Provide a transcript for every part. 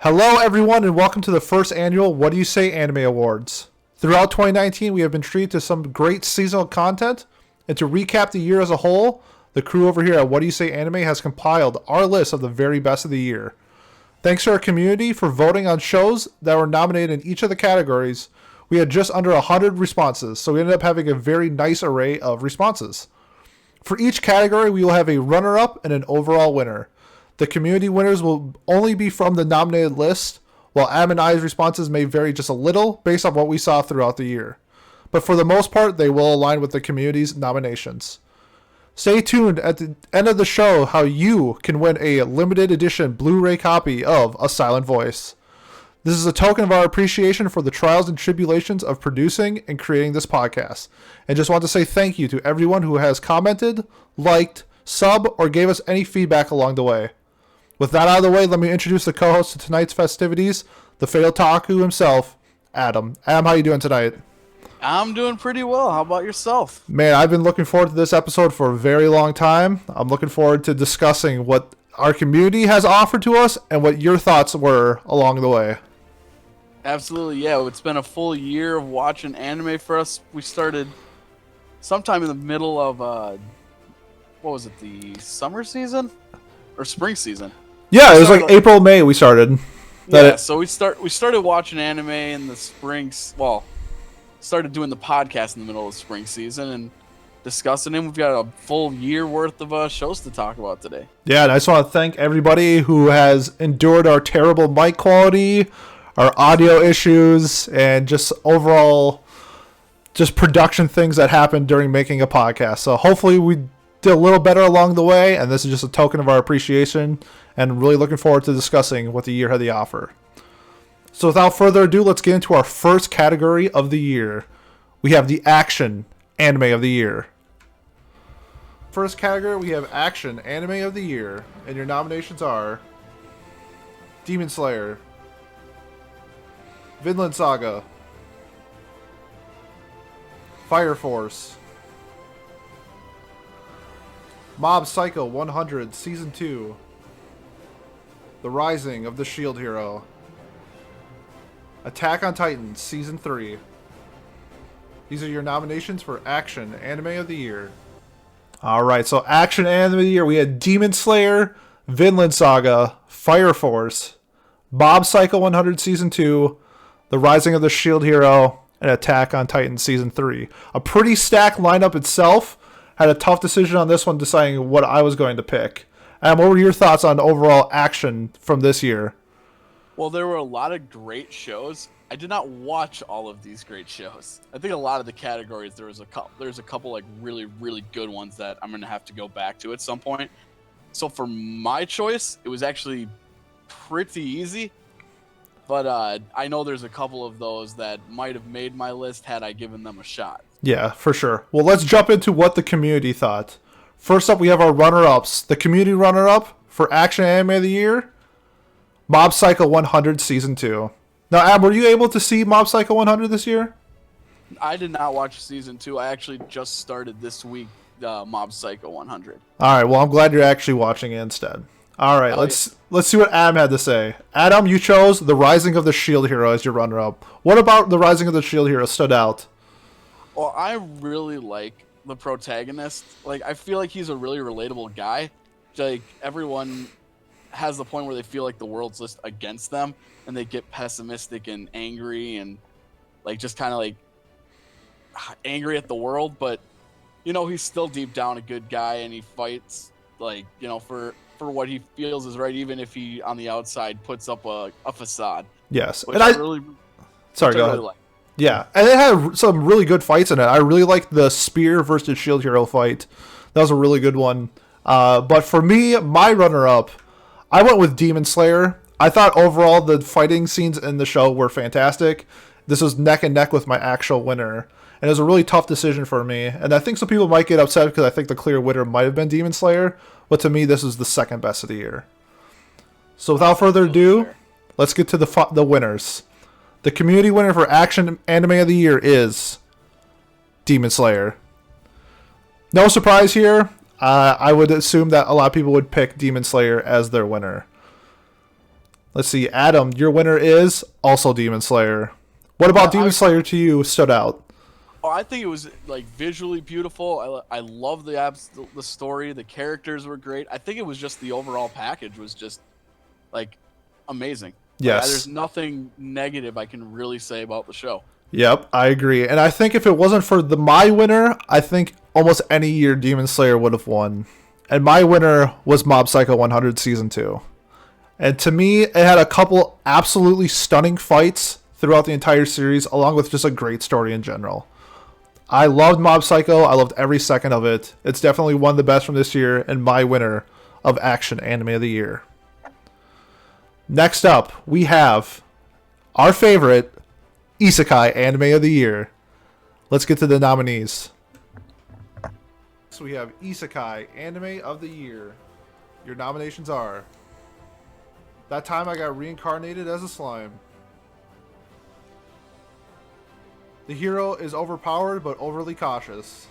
Hello, everyone, and welcome to the first annual What Do You Say Anime Awards. Throughout 2019, we have been treated to some great seasonal content, and to recap the year as a whole, the crew over here at What Do You Say Anime has compiled our list of the very best of the year. Thanks to our community for voting on shows that were nominated in each of the categories. We had just under 100 responses, so we ended up having a very nice array of responses. For each category, we will have a runner-up and an overall winner. The community winners will only be from the nominated list, while Am and I's responses may vary just a little based on what we saw throughout the year. But for the most part, they will align with the community's nominations. Stay tuned at the end of the show how you can win a limited edition Blu-Ray copy of A Silent Voice. This is a token of our appreciation for the trials and tribulations of producing and creating this podcast. And just want to say thank you to everyone who has commented, liked, sub, or gave us any feedback along the way. With that out of the way, let me introduce the co-host to tonight's festivities, the Fatal Taku himself, Adam. Adam, how you doing tonight? I'm doing pretty well. How about yourself? Man, I've been looking forward to this episode for a very long time. I'm looking forward to discussing what our community has offered to us and what your thoughts were along the way. Absolutely, yeah. It's been a full year of watching anime for us. We started sometime in the middle of, what was it, the summer season? Or spring season? Yeah, it was like April, May we started. So we started watching anime in the spring, started doing the podcast in the middle of the spring season and discussing them. We've got a full year worth of shows to talk about today. Yeah, and I just want to thank everybody who has endured our terrible mic quality, our audio issues, and just overall just production things that happened during making a podcast. So hopefully we did a little better along the way, and this is just a token of our appreciation and really looking forward to discussing what the year had to offer. So without further ado, let's get into our first category of the year. We have the Action Anime of the Year. First category, we have Action Anime of the Year, and your nominations are Demon Slayer, Vinland Saga, Fire Force, Mob Psycho 100 Season 2, The Rising of the Shield Hero, Attack on Titan Season 3. These are your nominations for Action Anime of the Year. Alright, so Action Anime of the Year, we had Demon Slayer, Vinland Saga, Fire Force, Mob Psycho 100 Season 2, The Rising of the Shield Hero, and Attack on Titan Season 3. A pretty stacked lineup itself. Had a tough decision on this one, deciding what I was going to pick. What were your thoughts on overall action from this year? Well, there were a lot of great shows. I did not watch all of these great shows. I think a lot of the categories, there's a couple like really, really good ones that I'm going to have to go back to at some point. So for my choice, it was actually pretty easy. But I know there's a couple of those that might have made my list had I given them a shot. Yeah, for sure. Well, let's jump into what the community thought. First up, we have our runner-ups. The community runner-up for Action Anime of the Year, Mob Psycho 100 Season 2. Now, Ab, were you able to see Mob Psycho 100 this year? I did not watch Season 2. I actually just started this week Mob Psycho 100. All right, well, I'm glad you're actually watching it instead. All right, let's see what Adam had to say. Adam, you chose The Rising of the Shield Hero as your runner-up. What about The Rising of the Shield Hero stood out? Well, I really like the protagonist. Like, I feel like he's a really relatable guy. Like, everyone has the point where they feel like the world's just against them, and they get pessimistic and angry and, like, just kind of, like, angry at the world. But, you know, he's still deep down a good guy, and he fights, like, you know, for what he feels is right, even if he, on the outside, puts up a facade. Yes. And Sorry, go ahead. Like. Yeah, and it had some really good fights in it. I really liked the Spear versus Shield Hero fight. That was a really good one. But for me, my runner-up, I went with Demon Slayer. I thought overall the fighting scenes in the show were fantastic. This was neck and neck with my actual winner. And it was a really tough decision for me. And I think some people might get upset because I think the clear winner might have been Demon Slayer. But to me, this is the second best of the year. So without further ado, let's get to the winners. The community winner for Action Anime of the Year is Demon Slayer. No surprise here. I would assume that a lot of people would pick Demon Slayer as their winner. Let's see, Adam, your winner is also Demon Slayer. What about Demon Slayer to you stood out? Oh, I think it was like visually beautiful. I love the story. The characters were great. I think it was just the overall package was just like amazing. Yes. There's nothing negative I can really say about the show. Yep, I agree. And I think if it wasn't for my winner, I think almost any year Demon Slayer would have won. And my winner was Mob Psycho 100 Season 2. And to me, it had a couple absolutely stunning fights throughout the entire series, along with just a great story in general. I loved Mob Psycho. I loved every second of it. It's definitely one of the best from this year and my winner of Action Anime of the Year. Next up, we have our favorite Isekai Anime of the Year. Let's get to the nominees. So we have Isekai Anime of the Year. Your nominations are That Time I Got Reincarnated as a Slime. The hero is overpowered but overly cautious.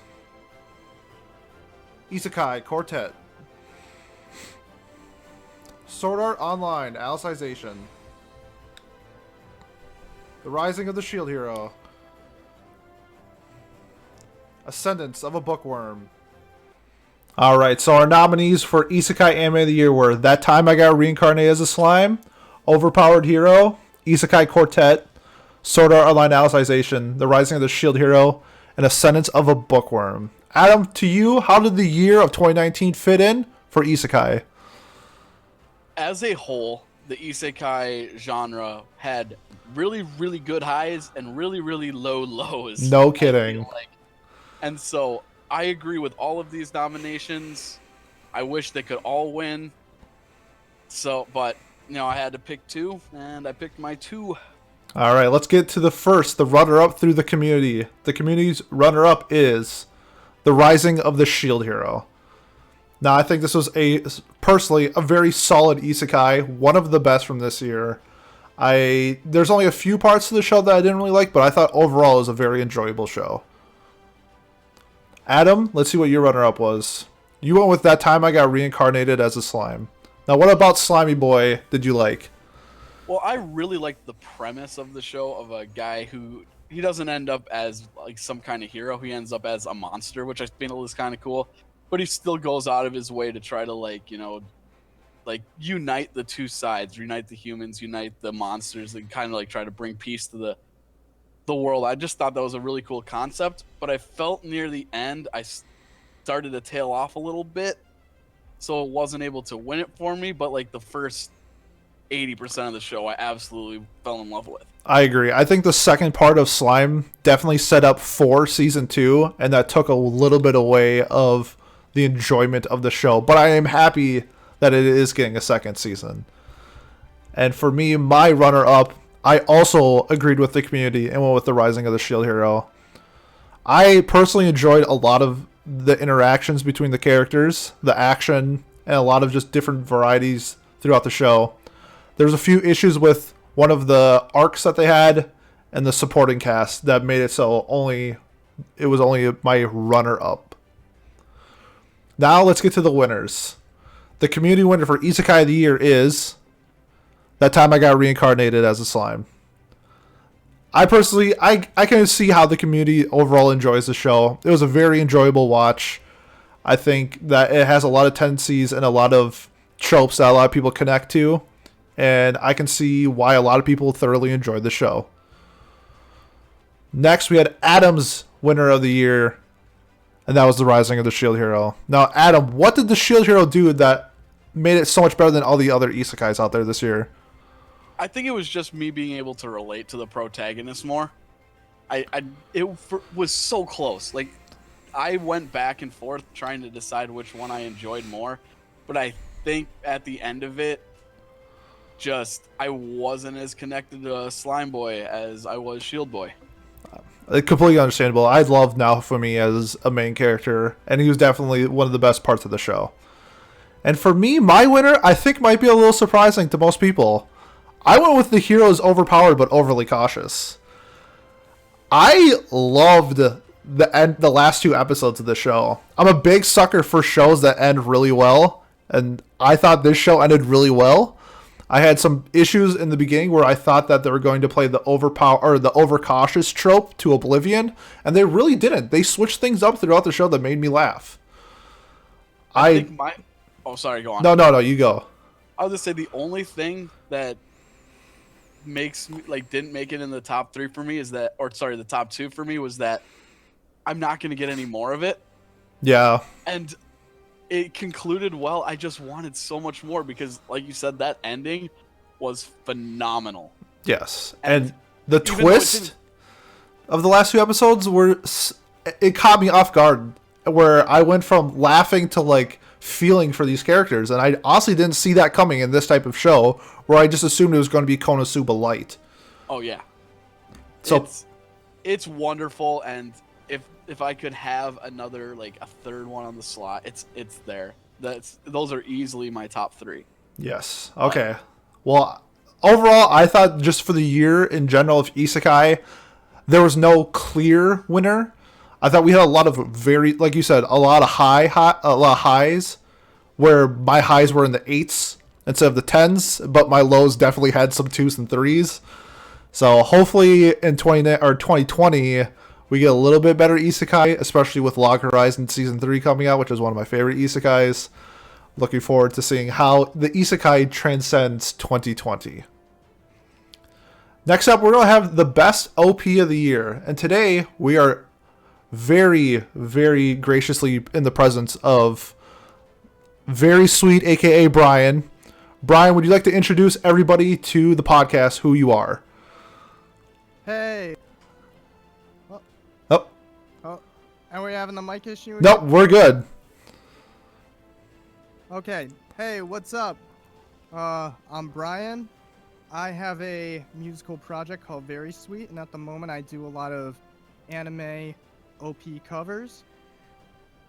Isekai Quartet. Sword Art Online Alicization. The Rising of the Shield Hero. Ascendance of a Bookworm. Alright, so our nominees for Isekai Anime of the Year were That Time I Got Reincarnated as a Slime, Overpowered Hero, Isekai Quartet, Sword Art Online Alicization, The Rising of the Shield Hero, and Ascendance of a Bookworm. Adam, to you, how did the year of 2019 fit in for Isekai? As a whole, the Isekai genre had really, really good highs and really, really low lows. No kidding. And so I agree with all of these nominations. I wish they could all win. But I had to pick two, and I picked my two. All right, let's get to the runner-up through the community. The community's runner-up is The Rising of the Shield Hero. Now, I think this was personally a very solid isekai, one of the best from this year. There's only a few parts of the show that I didn't really like, but I thought overall it was a very enjoyable show. Adam, let's see what your runner-up was. You went with That Time I Got Reincarnated as a Slime. Now, what about Slimy Boy did you like? Well, I really liked the premise of the show of a guy who he doesn't end up as like some kind of hero. He ends up as a monster, which I feel is kind of cool. But he still goes out of his way to try to unite the two sides, unite the humans, unite the monsters, and kind of try to bring peace to the world. I just thought that was a really cool concept. But I felt near the end I started to tail off a little bit, so it wasn't able to win it for me. But the first 80% of the show I absolutely fell in love with. I agree. I think the second part of Slime definitely set up for season 2, and that took a little bit away of the enjoyment of the show. But I am happy that it is getting a second season. And for me, my runner-up, I also agreed with the community and went with The Rising of the Shield Hero. I personally enjoyed a lot of the interactions between the characters, the action, and a lot of just different varieties throughout the show. There's a few issues with one of the arcs that they had and the supporting cast that made it so it was only my runner-up. Now let's get to the winners. The community winner for Isekai of the Year is That Time I Got Reincarnated as a Slime. I personally, I can see how the community overall enjoys the show. It was a very enjoyable watch. I think that it has a lot of tendencies and a lot of tropes that a lot of people connect to. And I can see why a lot of people thoroughly enjoyed the show. Next, we had Adam's winner of the year, and that was The Rising of the Shield Hero. Now, Adam, what did the Shield Hero do that made it so much better than all the other isekais out there this year? I think it was just me being able to relate to the protagonist more. It was so close. I went back and forth trying to decide which one I enjoyed more, but I think at the end of it, I wasn't as connected to Slime Boy as I was Shield Boy. Completely understandable. I love Naofumi as a main character, and he was definitely one of the best parts of the show. And for me, my winner, I think might be a little surprising to most people. I went with the hero's overpowered but overly cautious. I loved the last two episodes of the show. I'm a big sucker for shows that end really well, and I thought this show ended really well. I had some issues in the beginning where I thought that they were going to play the overcautious trope to oblivion, and they really didn't. They switched things up throughout the show that made me laugh. I think oh, sorry, go on. No, you go. I was just say the only thing that makes me didn't make it in the top 3 for me is that, or sorry, the top 2 for me was that I'm not going to get any more of it. Yeah. And it concluded well. I just wanted so much more because, like you said, that ending was phenomenal. Yes, and the twist of the last 2 episodes it caught me off guard, where I went from laughing to like feeling for these characters, and I honestly didn't see that coming in this type of show, where I just assumed it was going to be Konosuba light. Oh yeah, so it's wonderful, and if I could have another a third one on the slot, it's there. Those are easily my top 3. Yes. Okay. Well, overall, I thought just for the year in general of Isekai, there was no clear winner. I thought we had a lot of like you said, a lot of highs, where my highs were in the 8s instead of the 10s, but my lows definitely had some 2s and 3s. So hopefully in 2020, we get a little bit better Isekai, especially with Log Horizon Season 3 coming out, which is one of my favorite Isekais. Looking forward to seeing how the Isekai transcends 2020. Next up, we're going to have the best OP of the year. And today, we are very, very graciously in the presence of very sweet, a.k.a. Brian. Brian, would you like to introduce everybody to the podcast, who you are? Hey. Oh. Are we having the mic issue again? Nope, we're good. Okay. Hey, what's up? I'm Brian. I have a musical project called Very Sweet, and at the moment I do a lot of anime OP covers.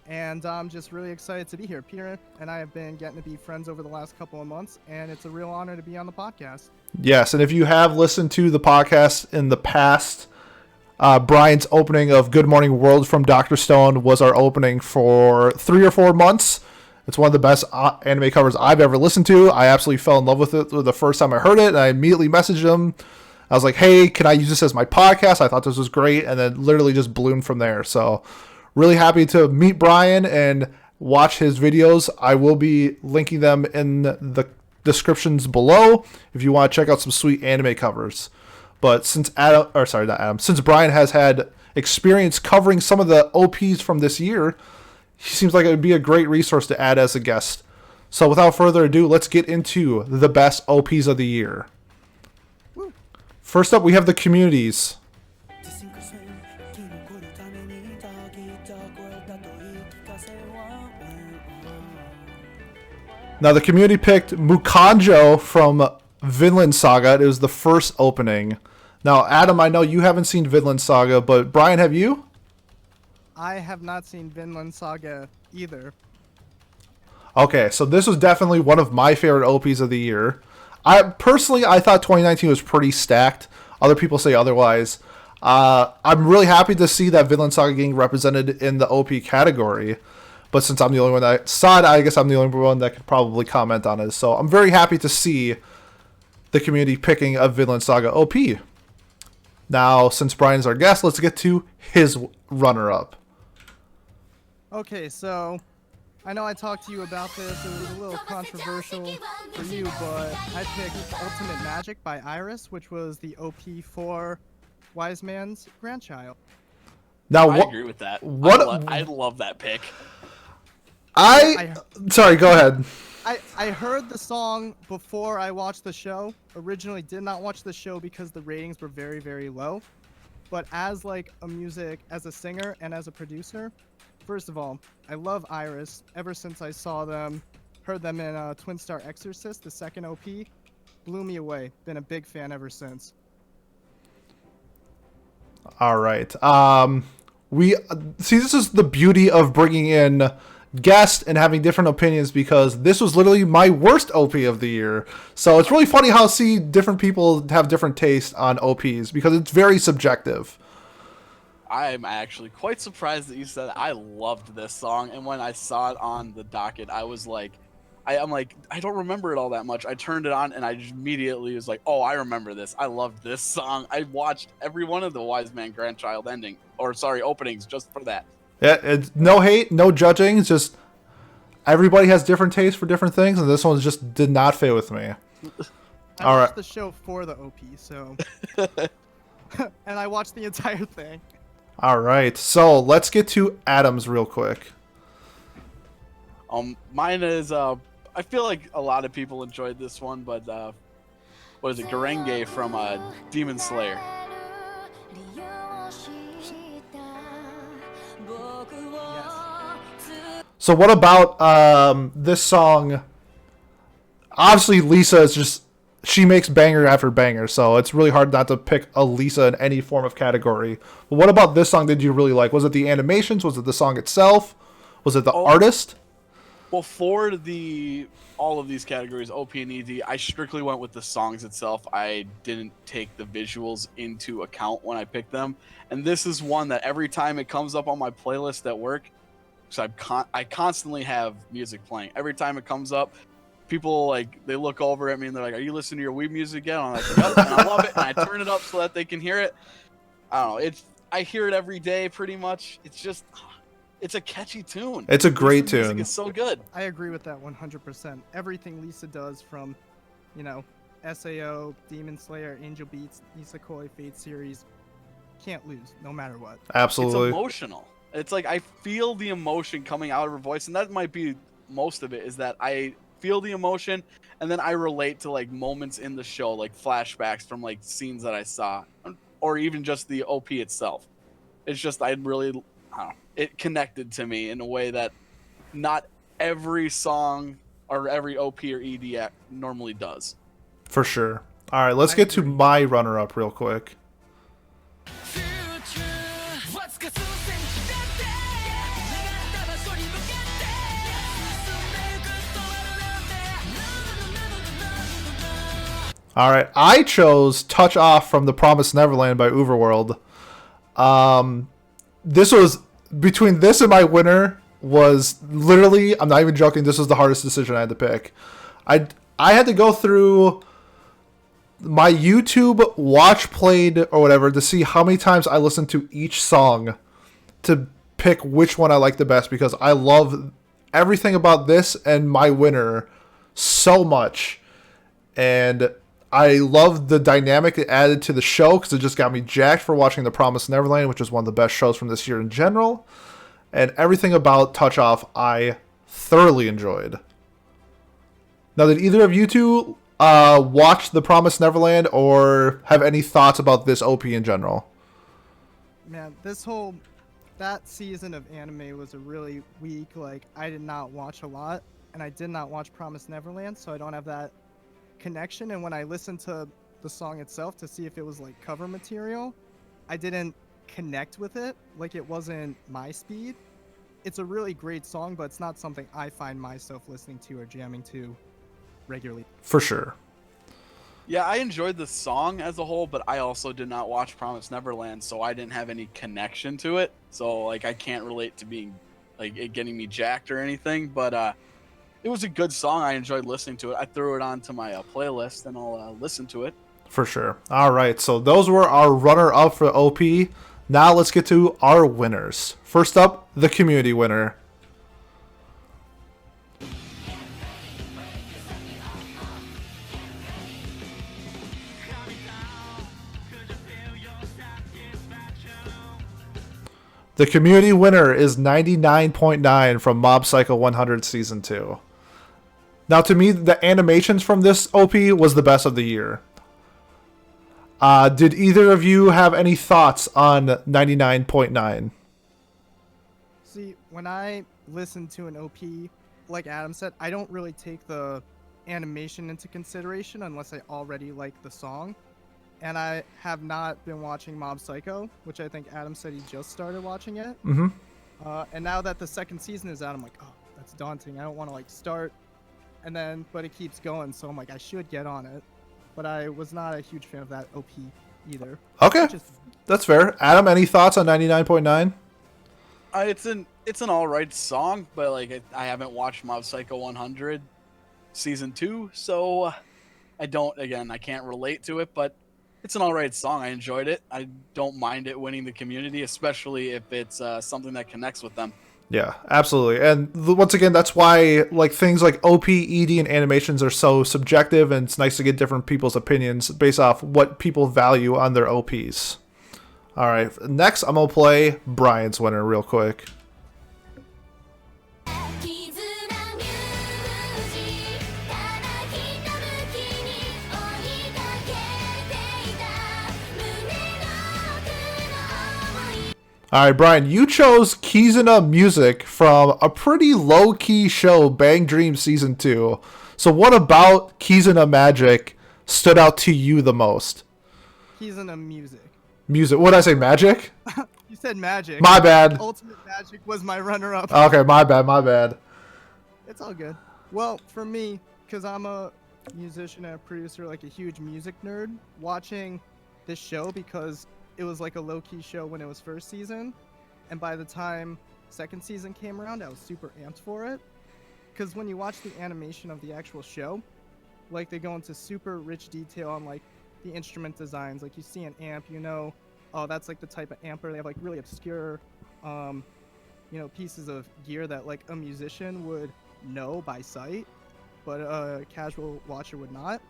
And I'm just really excited to be here. Peter and I have been getting to be friends over the last couple of months, and it's a real honor to be on the podcast. Yes, and if you have listened to the podcast in the past, Brian's opening of Good Morning World from Dr. Stone was our opening for 3 or 4 months. It's one of the best anime covers I've ever listened to. I absolutely fell in love with it the first time I heard it, and I immediately messaged him. I was like, hey, can I use this as my podcast? I thought this was great, and then literally just bloomed from there. So really happy to meet Brian and watch his videos. I will be linking them in the descriptions below if you want to check out some sweet anime covers. But since since Brian has had experience covering some of the OPs from this year, he seems like it would be a great resource to add as a guest. So without further ado, let's get into the best OPs of the year. Woo. First up, we have the communities. Now, the community picked Mukanjo from Vinland Saga. It was the first opening. Now, Adam, I know you haven't seen Vinland Saga, but Brian, have you? I have not seen Vinland Saga either. Okay, so this was definitely one of my favorite OPs of the year. I thought 2019 was pretty stacked. Other people say otherwise. I'm really happy to see that Vinland Saga getting represented in the OP category. But since I'm the only one that saw it, I guess I'm the only one that could probably comment on it. So I'm very happy to see the community picking a Vinland Saga OP. Now, since Brian's our guest, let's get to his runner-up. Okay, so I know I talked to you about this. It was a little controversial for you, but I picked Ultimate Magic by Iris, which was the OP for Wise Man's Grandchild. Now, I agree with that. I love that pick. Sorry, go ahead. I heard the song before I watched the show. Originally did not watch the show because the ratings were very, very low. But as a singer and as a producer, first of all, I love Iris. Ever since I heard them in Twin Star Exorcist, the second OP, blew me away. Been a big fan ever since. All right. We see, this is the beauty of bringing in guests and having different opinions, because this was literally my worst OP of the year. So it's really funny how different people have different tastes on OPs, because it's very subjective. I'm actually quite surprised that you said I loved this song, and when I saw it on the docket, I was like, I'm like, I don't remember it all that much. I turned it on and I just immediately was like, oh, I remember this. I loved this song. I watched every one of the Wise Man Grandchild openings just for that. Yeah, it's no hate, no judging. It's just everybody has different tastes for different things, and this one just did not fit with me. I watched the show for the OP, so and I watched the entire thing. All right, so let's get to Adam's real quick. Mine is I feel like a lot of people enjoyed this one, but what is it, Garenge from Demon Slayer. So what about this song? Obviously, Lisa is just, she makes banger after banger, so it's really hard not to pick a Lisa in any form of category. But what about this song did you really like? Was it the animations? Was it the song itself? Was it the artist? Well, for all of these categories, OP and ED, I strictly went with the songs itself. I didn't take the visuals into account when I picked them. And this is one that every time it comes up on my playlist at work, so I constantly have music playing. Every time it comes up, people they look over at me and they're like, "Are you listening to your weed music yet?" And I'm like, "Yep," and I love it, and I turn it up so that they can hear it. I don't know. I hear it every day pretty much. It's a catchy tune. It's a great tune. Music is so good. I agree with that 100%. Everything Lisa does from, SAO, Demon Slayer, Angel Beats, Isekai, Fate series, can't lose no matter what. Absolutely. It's emotional. It's like I feel the emotion coming out of her voice, and that might be most of it, is that I feel the emotion and then I relate to moments in the show, like flashbacks from scenes that I saw, or even just the OP itself. It's just I don't know, it connected to me in a way that not every song or every OP or ED act normally does. For sure. All right, let's get to my runner-up real quick. All right, I chose "Touch Off" from "The Promised Neverland" by Overworld. This was between this and my winner was literally, I'm not even joking, this was the hardest decision I had to pick. I had to go through my YouTube watch played or whatever to see how many times I listened to each song to pick which one I like the best, because I love everything about this and my winner so much. And I love the dynamic it added to the show because it just got me jacked for watching The Promised Neverland, which is one of the best shows from this year in general. And everything about Touch Off, I thoroughly enjoyed. Now, did either of you two watch The Promised Neverland or have any thoughts about this OP in general? Man, that season of anime was a really weak, I did not watch a lot, and I did not watch Promised Neverland, so I don't have that connection. And when I listened to the song itself to see if it was cover material, I didn't connect with it. It wasn't my speed. It's a really great song, but it's not something I find myself listening to or jamming to regularly. For sure. Yeah, I enjoyed the song as a whole, but I also did not watch Promised Neverland, so I didn't have any connection to it. So I can't relate to being it getting me jacked or anything, but it was a good song. I enjoyed listening to it. I threw it onto my playlist, and I'll listen to it. For sure. All right, so those were our runner-up for OP. Now let's get to our winners. First up, the community winner. The community winner is 99.9 from Mob Psycho 100 Season 2. Now, to me, the animations from this OP was the best of the year. Did either of you have any thoughts on 99.9? See, when I listen to an OP, like Adam said, I don't really take the animation into consideration unless I already like the song. And I have not been watching Mob Psycho, which I think Adam said he just started watching it. Mm-hmm. And now that the second season is out, I'm like, oh, that's daunting. I don't want to start. But it keeps going, so I'm like, I should get on it. But I was not a huge fan of that OP either. Okay, that's fair. Adam, any thoughts on 99.9? It's an all right song, but I haven't watched Mob Psycho 100 season 2, so I can't relate to it, but it's an alright song. I enjoyed it. I don't mind it winning the community, especially if it's something that connects with them. Yeah, absolutely. And once again, that's why like things like OP, ED, and animations are so subjective, and it's nice to get different people's opinions based off what people value on their OPs. All right, next I'm gonna play Brian's winner real quick. All right, Brian, you chose Kizuna music from a pretty low-key show, Bang Dream Season 2. So what about Kizuna Magic stood out to you the most? Kizuna music. Music. What did I say, magic? You said magic. My bad. Ultimate Magic was my runner-up. Okay, my bad. It's all good. Well, for me, because I'm a musician and a producer, like a huge music nerd, watching this show because it was like a low-key show when it was first season, and by the time second season came around, I was super amped for it. Because when you watch the animation of the actual show, like they go into super rich detail on like the instrument designs. Like you see an amp, you know, oh, that's like the type of amp. Or they have like really obscure, pieces of gear that like a musician would know by sight, but a casual watcher would not.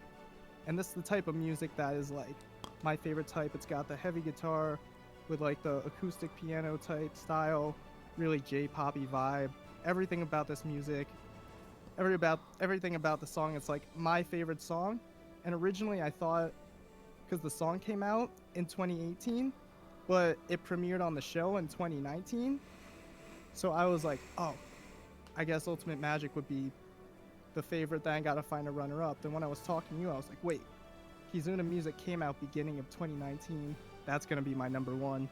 And this is the type of music that is like my favorite type. It's got the heavy guitar with like the acoustic piano type style, really J-poppy vibe. Everything about this music, everything about the song, it's like my favorite song. And originally I thought, because the song came out in 2018, but it premiered on the show in 2019. So I was like, oh, I guess Ultimate Magic would be the favorite. Then I gotta find a runner-up. Then when I was talking to you, I was like, wait, Kizuna music came out beginning of 2019. That's gonna be my number one,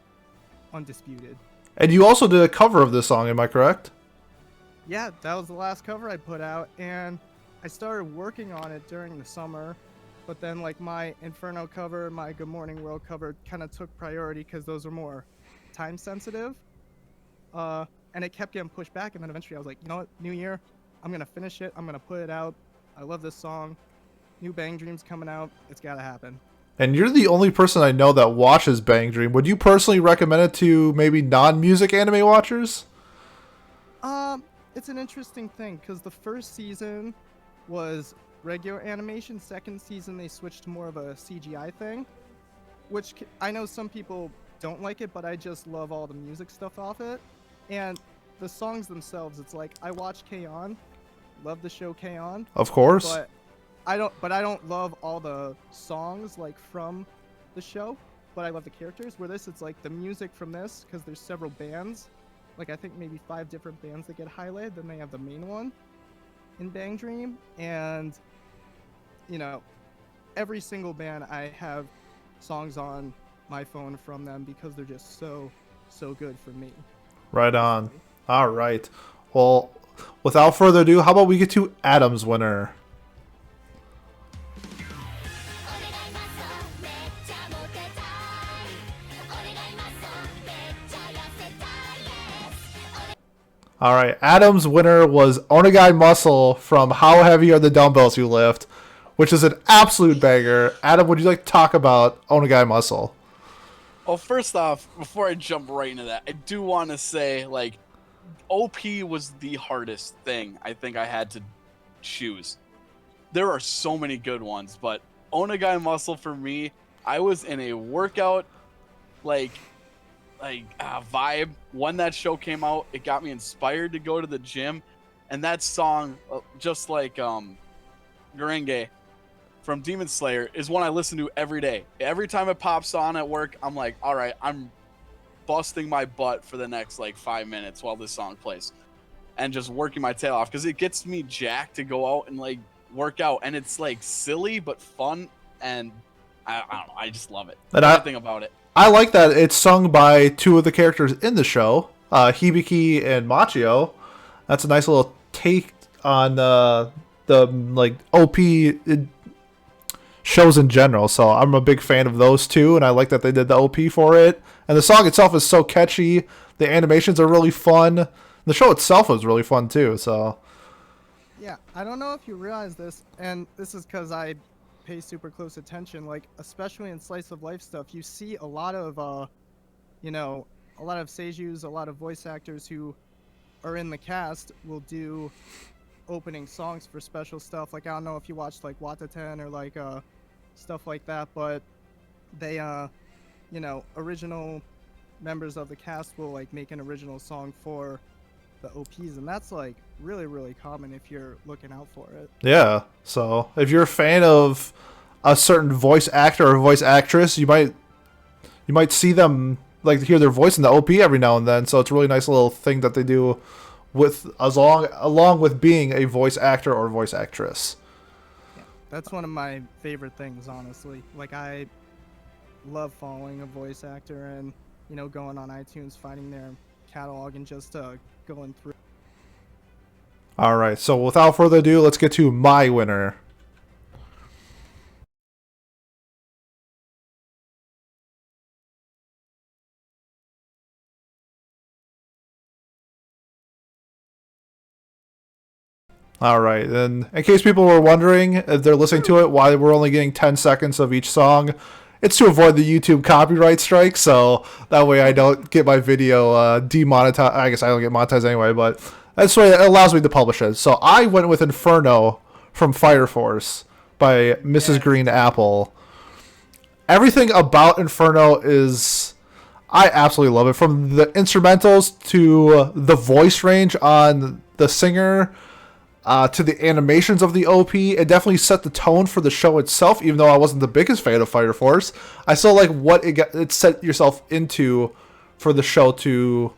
undisputed. And you also did a cover of this song, am I correct? Yeah, that was the last cover I put out, and I started working on it during the summer, but then like my Inferno cover, my Good Morning World cover kind of took priority because those are more time sensitive. And it kept getting pushed back, and then eventually I was like, you know what, New Year, I'm gonna finish it, I'm gonna put it out. I love this song. New Bang Dream's coming out. It's gotta happen. And you're the only person I know that watches Bang Dream. Would you personally recommend it to maybe non-music anime watchers? It's an interesting thing because the first season was regular animation. Second season they switched to more of a CGI thing, which I know some people don't like it, but I just love all the music stuff off it. And the songs themselves, it's like I watch K-On!, love the show K-On!, Of course. but I don't love all the songs like from the show, but I love the characters. Where this, it's like the music from this, because there's several bands, like I think maybe 5 different bands that get highlighted. Then they have the main one in Bang Dream, and every single band I have songs on my phone from them because they're just so good for me. Right on. All right. Well, without further ado, how about we get to Adam's winner? All right, Adam's winner was Onegai Muscle from How Heavy Are the Dumbbells You Lift, which is an absolute banger. Adam, would you like to talk about Onegai Muscle? Well, first off, before I jump right into that, I do want to say, like, OP was the hardest thing I think I had to choose. There are so many good ones, but Onegai Muscle for me, I was in a workout, vibe when that show came out. It got me inspired to go to the gym, and that song, just like Gurenge from Demon Slayer, is one I listen to every day. Every time it pops on at work, I'm like, all right, I'm busting my butt for the next 5 minutes while this song plays, and just working my tail off because it gets me jacked to go out and work out, and it's silly but fun, and I don't know, I just love it. And everything about it. I like that it's sung by 2 of the characters in the show, Hibiki and Machio. That's a nice little take on the OP shows in general. So I'm a big fan of those 2, and I like that they did the OP for it. And the song itself is so catchy. The animations are really fun. The show itself was really fun too. So Yeah, I don't know if you realize this, and this is because I pay super close attention. Like, especially in slice of life stuff, you see a lot of, you know, a lot of seiyus, a lot of voice actors who are in the cast will do opening songs for special stuff. Like, I don't know if you watched like Wataten or like stuff like that, but they original members of the cast will like make an original song for the OPs, and that's like really really common if you're looking out for it. Yeah. So if you're a fan of a certain voice actor or voice actress, you might see them, like, hear their voice in the OP every now and then. So it's a really nice little thing that they do with along with being a voice actor or voice actress. Yeah, that's one of my favorite things, honestly. Like, I love following a voice actor and going on iTunes, finding their catalog, and just going through. All right. So without further ado, let's get to my winner. All right, and in case people were wondering if they're listening to it, why we're only getting 10 seconds of each song, it's to avoid the YouTube copyright strike, so that way I don't get my video demonetized. I guess I don't get monetized anyway, but that's why it allows me to publish it. So I went with Inferno from Fire Force by Mrs. Green Apple. Everything about Inferno is... I absolutely love it. From the instrumentals to the voice range on the singer... to the animations of the OP, it definitely set the tone for the show itself. Even though I wasn't the biggest fan of Fire Force, I still like what it set yourself into for the show to,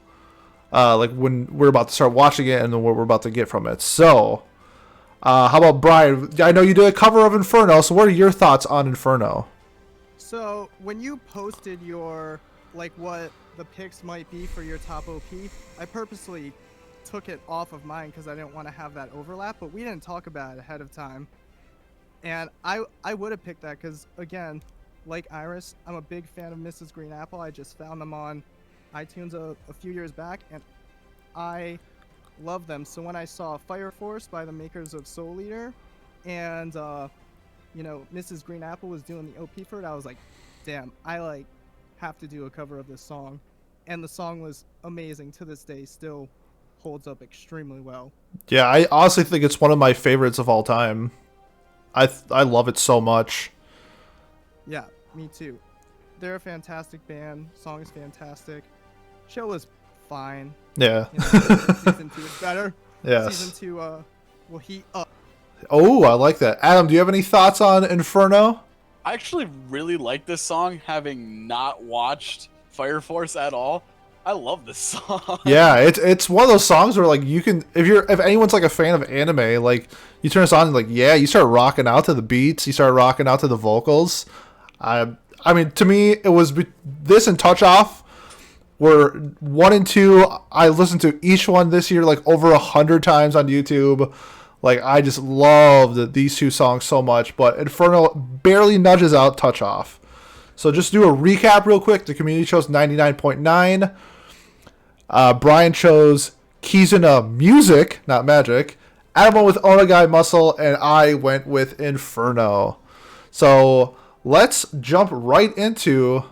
like when we're about to start watching it and then what we're about to get from it. So, how about Brian? I know you did a cover of Inferno, so what are your thoughts on Inferno? So when you posted your what the picks might be for your top OP, I purposely took it off of mine because I didn't want to have that overlap, but we didn't talk about it ahead of time. And I would have picked that because, again, like Iris, I'm a big fan of Mrs. Green Apple. I just found them on iTunes a few years back, and I love them. So when I saw Fire Force by the makers of Soul Eater, and Mrs. Green Apple was doing the OP for it, I was like, damn, I have to do a cover of this song. And the song was amazing. To this day, still holds up extremely well. Yeah, I honestly think it's one of my favorites of all time. I love it so much. Yeah, me too. They're a fantastic band. Song is fantastic. Show is fine. Yeah. Season 2 is better. Yes. Season 2 will heat up. Oh, I like that. Adam, do you have any thoughts on Inferno? I actually really like this song, having not watched Fire Force at all. I love this song. Yeah, it's one of those songs where you can, if anyone's a fan of anime, you turn this on and you start rocking out to the beats, you start rocking out to the vocals. I mean, to me, it was this and Touch Off were 1 and 2. I listened to each one this year over 100 times on YouTube. I just loved these two songs so much, but Inferno barely nudges out Touch Off. So just do a recap real quick. The community chose 99.9. Brian chose Kizuna Music, not Magic. Adam went with Onagai Muscle, and I went with Inferno. So let's jump right into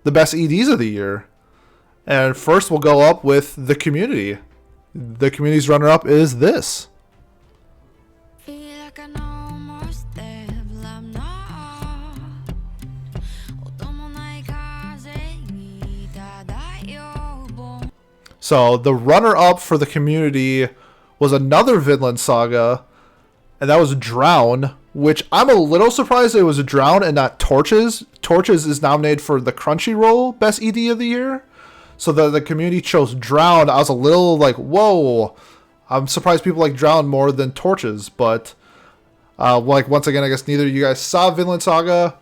the best EDs of the year. And first we'll go up with the community. The community's runner-up is this. So the runner-up for the community was another Vinland Saga, and that was Drown, which I'm a little surprised it was Drown and not Torches. Torches is nominated for the Crunchyroll Best ED of the Year. So the community chose Drown. I was a little whoa. I'm surprised people like Drown more than Torches, but once again, I guess neither of you guys saw Vinland Saga.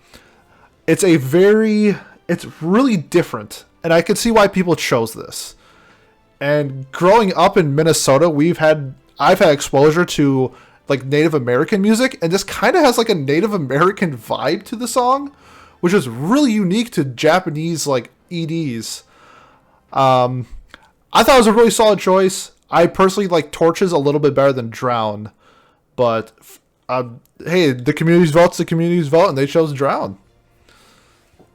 It's really different, and I could see why people chose this. And growing up in Minnesota, I've had exposure to Native American music, and this kind of has a Native American vibe to the song, which is really unique to Japanese EDs. I thought it was a really solid choice. I personally like Torches a little bit better than Drown. But hey, the community's vote's the community's vote, and they chose Drown.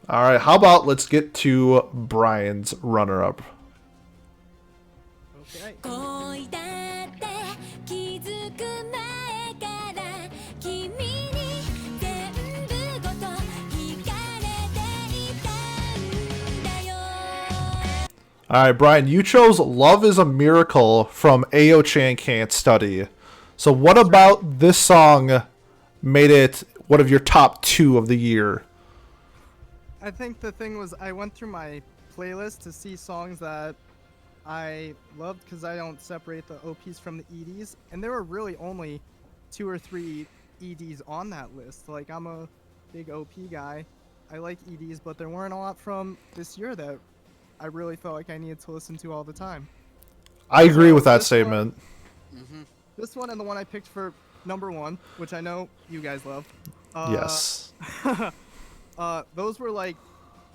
All right, how about let's get to Brian's runner-up. Okay. All right, Brian, you chose Love is a Miracle from Ao-chan Can't Study. So what about this song made it one of your top 2 of the year? I think the thing was I went through my playlist to see songs that I loved because I don't separate the OPs from the EDs, and there were really only 2 or 3 EDs on that list. Like, I'm a big OP guy. I like EDs, but there weren't a lot from this year that I really felt like I needed to listen to all the time. I agree with that this statement. This one and the one I picked for number 1, which I know you guys love. Yes. Those were like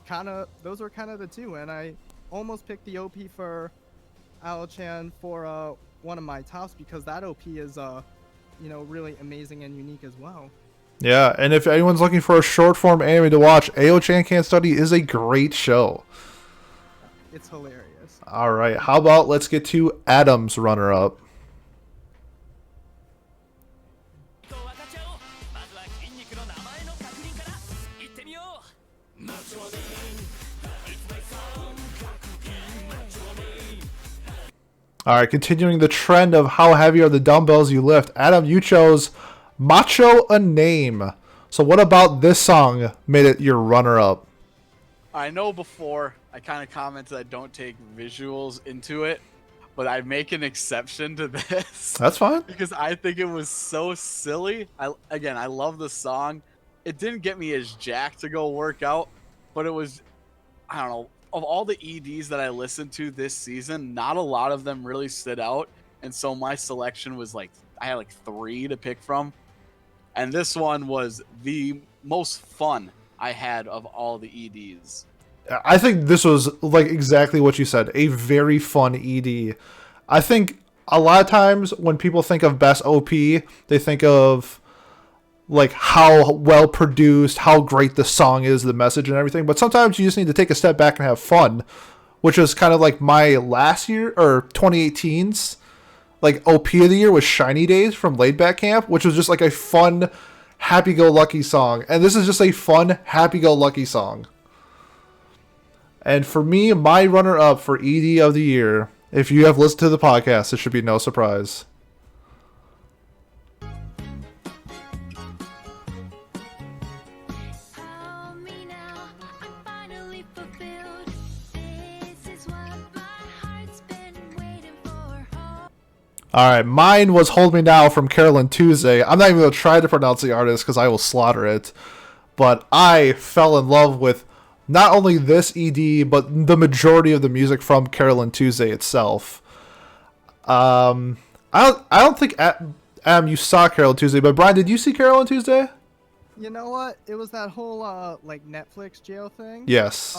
kind of the 2, and I almost picked the OP for Ao-chan for one of my tops because that OP is really amazing and unique as well. Yeah, and if anyone's looking for a short form anime to watch, Ao-chan Can't Study is a great show. It's hilarious. All right, how about let's get to Adam's runner-up. All right, continuing the trend of how heavy are the dumbbells you lift. Adam, you chose Macho a Name. So what about this song made it your runner-up? I know before I kind of commented I don't take visuals into it, but I make an exception to this. That's fine. Because I think it was so silly. I love the song. It didn't get me as jacked to go work out, but it was, I don't know, of all the EDs that I listened to this season, not a lot of them really stood out. And so my selection was like, I had like 3 to pick from. And this one was the most fun I had of all the EDs. I think this was like exactly what you said, a very fun ED. I think a lot of times when people think of best OP, they think of like how well produced, how great the song is, the message and everything. But sometimes you just need to take a step back and have fun, which was kind of like my last year or 2018's like OP of the year was Shiny Days from Laid Back Camp, which was just like a fun, happy-go-lucky song. And this is just a fun, happy-go-lucky song. And for me, my runner-up for ED of the year, if you have listened to the podcast, it should be no surprise. Alright, mine was Hold Me Now from Carolyn Tuesday. I'm not even going to try to pronounce the artist because I will slaughter it. But I fell in love with not only this ED, but the majority of the music from Carolyn Tuesday itself. I don't think you saw Carolyn Tuesday, but Brian, did you see Carolyn Tuesday? You know what? It was that whole like Netflix jail thing. Yes.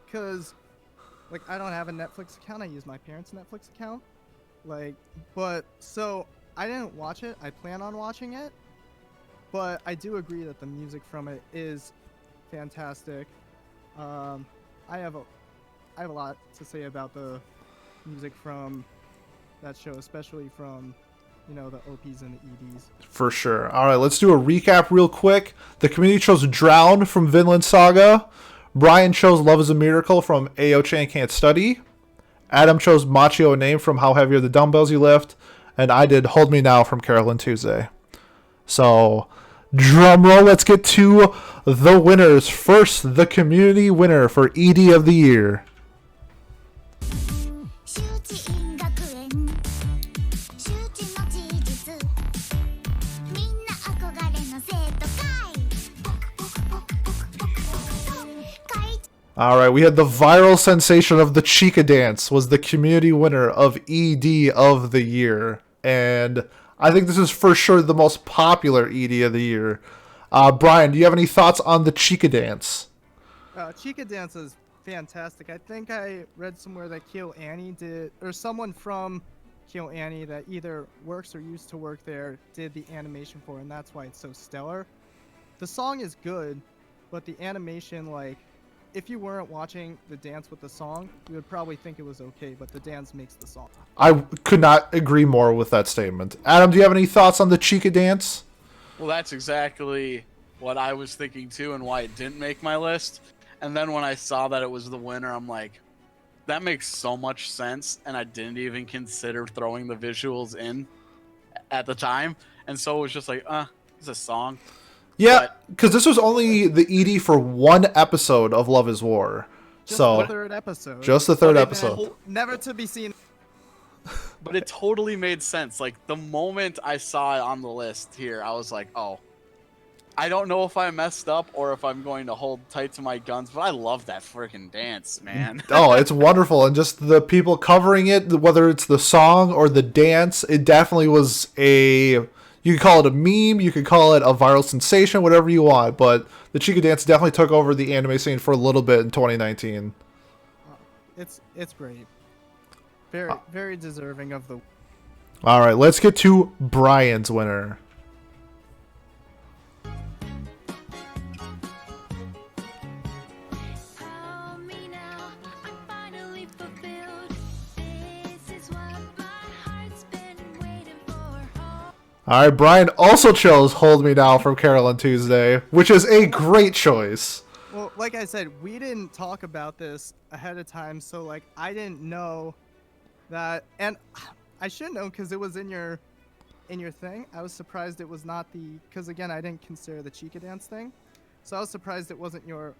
Because like I don't have a Netflix account. I use my parents' Netflix account. But so I didn't watch it. I plan on watching it, but I do agree that the music from it is fantastic. I have a lot to say about the music from that show, especially from the OPs and the EDs. For sure. All right, let's do a recap real quick. The community chose Drown from Vinland Saga. Brian chose Love is a Miracle from Ao-chan Can't Study. Adam chose Macho a Name from How Heavy Are the Dumbbells You Lift. And I did Hold Me Now from Carolyn Tuesday. So, drum roll, let's get to the winners. First, the community winner for ED of the year. All right, we had the viral sensation of the Chica Dance was the community winner of ED of the year. And I think this is for sure the most popular ED of the year. Brian, do you have any thoughts on the Chica Dance? Chica Dance is fantastic. I think I read somewhere that Kill Annie did, or someone from Kill Annie that either works or used to work there did the animation for, and that's why it's so stellar. The song is good, but the animation, like, if you weren't watching the dance with the song, you would probably think it was okay, but the dance makes the song. I could not agree more with that statement. Adam, do you have any thoughts on the Chica dance? Well, that's exactly what I was thinking too, and why it didn't make my list. And then when I saw that it was the winner, I'm like, that makes so much sense, and I didn't even consider throwing the visuals in at the time. And so it was just like, it's a song. Yeah, because this was only the ED for one episode of Love is War. Just so the third episode. Just the third episode. Never to be seen. But it totally made sense. Like, the moment I saw it on the list here, I was like, oh, I don't know if I messed up or if I'm going to hold tight to my guns, but I love that freaking dance, man. Oh, it's wonderful. And just the people covering it, whether it's the song or the dance, it definitely was you could call it a meme, you could call it a viral sensation, whatever you want, but the Chica dance definitely took over the anime scene for a little bit in 2019. It's great. Very deserving of the... All right, let's get to Brian's winner. All right, Brian also chose Hold Me Now from Carol and Tuesday, which is a great choice. Well, like I said, we didn't talk about this ahead of time, so, like, I didn't know that, and I should know because it was in your thing. I was surprised it was not because, again, I didn't consider the Chica dance thing, so I was surprised it wasn't your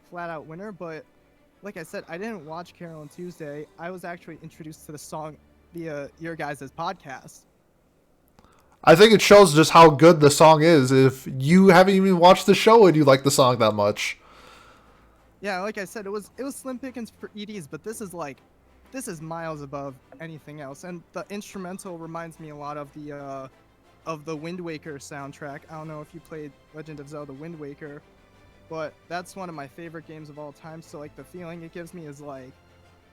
flat-out winner, but like I said, I didn't watch Carol and Tuesday. I was actually introduced to the song via your guys' podcast. I think it shows just how good the song is if you haven't even watched the show and you like the song that much. Yeah, like I said, it was slim pickings for EDs, but this is miles above anything else. And the instrumental reminds me a lot of the Wind Waker soundtrack. I don't know if you played Legend of Zelda Wind Waker, but that's one of my favorite games of all time. So, like, the feeling it gives me is like,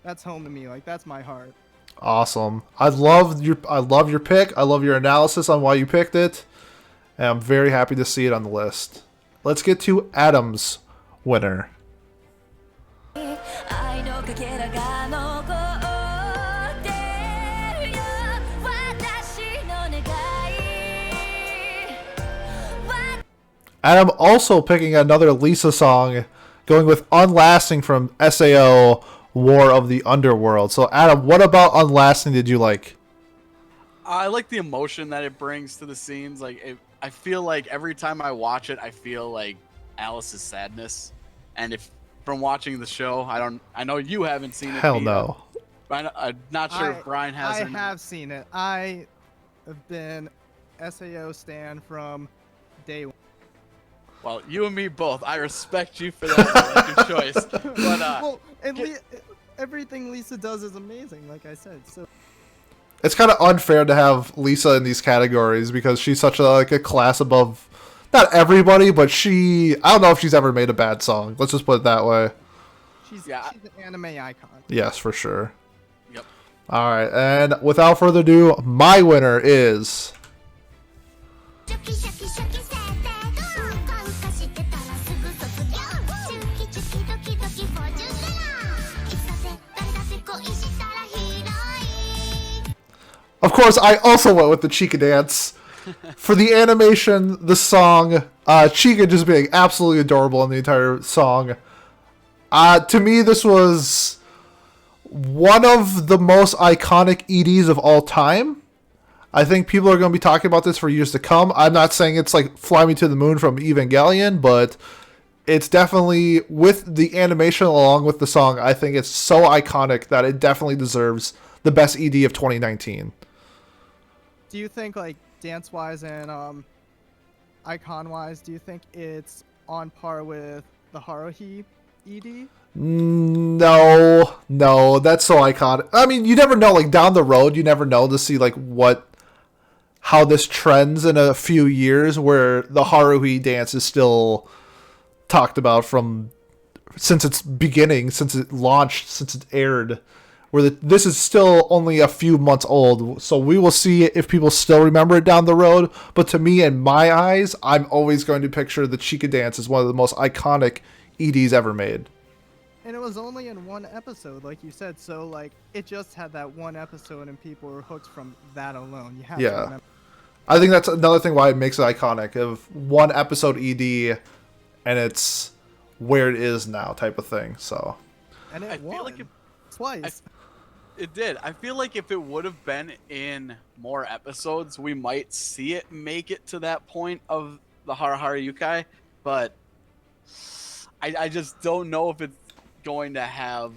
that's home to me. Like, that's my heart. Awesome. I love your pick. I love your analysis on why you picked it. And I'm very happy to see it on the list. Let's get to Adam's winner. Adam also picking another Lisa song, going with Unlasting from SAO War of the Underworld. So, Adam, what about Unlasting did you like? I like the emotion that it brings to the scenes. Like, I feel like every time I watch it, I feel like Alice's sadness. And if from watching the show, I know you haven't seen it. Hell no. I'm not sure if Brian has. I have seen it. I have been SAO stan from day one. Well, you and me both. I respect you for that. Good choice. But well, and everything Lisa does is amazing, like I said. So it's kind of unfair to have Lisa in these categories because she's such a class above, not everybody, but I don't know if she's ever made a bad song. Let's just put it that way. She's an anime icon. Yes, for sure. Yep. All right, and without further ado, my winner is... Of course, I also went with the Chica dance. For the animation, the song, Chica just being absolutely adorable in the entire song. To me, this was one of the most iconic EDs of all time. I think people are going to be talking about this for years to come. I'm not saying it's like Fly Me to the Moon from Evangelion, but it's definitely, with the animation along with the song, I think it's so iconic that it definitely deserves the best ED of 2019. Do you think, like, dance-wise and icon-wise, do you think it's on par with the Haruhi ED? No, that's so iconic. I mean, you never know, like, down the road, you never know to see, like, how this trends in a few years, where the Haruhi dance is still talked about since its beginning, since it launched, since it aired, where this is still only a few months old, so we will see if people still remember it down the road. But to me, in my eyes, I'm always going to picture the Chica dance as one of the most iconic EDs ever made. And it was only in one episode, like you said, so like it just had that one episode and people were hooked from that alone. You have to remember. I think that's another thing why it makes it iconic, of one episode ED and it's where it is now type of thing. So And it won feel like twice. it did. I feel like if it would have been in more episodes, we might see it make it to that point of the Hara Hara Yukai, but I just don't know if it's going to have.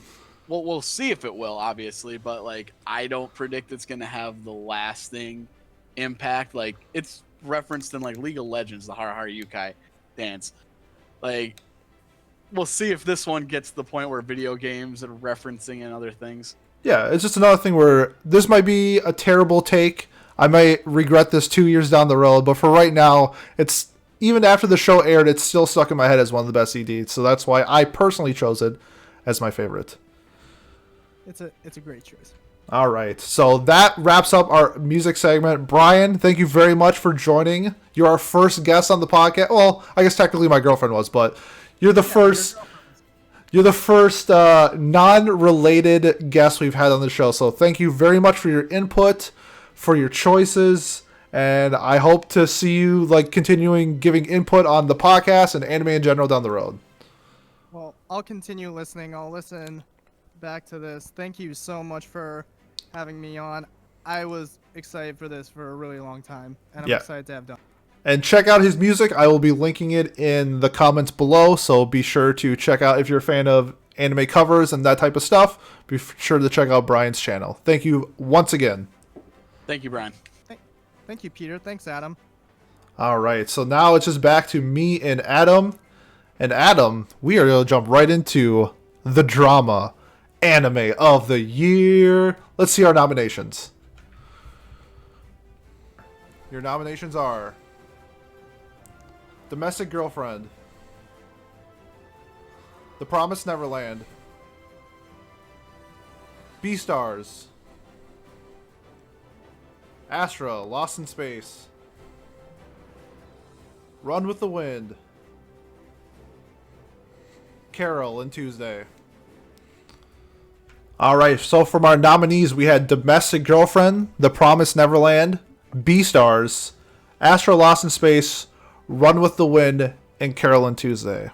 Well, we'll see if it will, obviously, but like I don't predict it's going to have the lasting impact. Like it's referenced in like League of Legends, the Hara Hara Yukai dance. Like we'll see if this one gets to the point where video games are referencing and other things. yeah, it's just another thing where this might be a terrible take. I might regret this 2 years down the road, but for right now, it's even after the show aired, it's still stuck in my head as one of the best EDs. So that's why I personally chose it as my favorite. It's a great choice. All right, so that wraps up our music segment. Brian, thank you very much for joining. You're our first guest on the podcast. Well, I guess technically my girlfriend was, but you're the first. You're the first non-related guest we've had on the show. So thank you very much for your input, for your choices, and I hope to see you like continuing giving input on the podcast and anime in general down the road. Well, I'll continue listening. I'll listen back to this. Thank you so much for having me on. I was excited for this for a really long time, and I'm excited to have done. And check out his music. I will be linking it in the comments below, so be sure to check out if you're a fan of anime covers and that type of stuff. Be sure to check out Brian's channel. Thank you once again. Thank you, Brian. Thank you, Peter. Thanks, Adam. All right, so now it's just back to me and Adam. And Adam, we are going to jump right into the drama anime of the year. Let's see our nominations. Your nominations are Domestic Girlfriend, The Promised Neverland, Beastars, Astra, Lost in Space, Run with the Wind, Carol and Tuesday. Alright, so from our nominees, we had Domestic Girlfriend, The Promised Neverland, Beastars, Astra, Lost in Space, Run with the Wind, and Carol and Tuesday.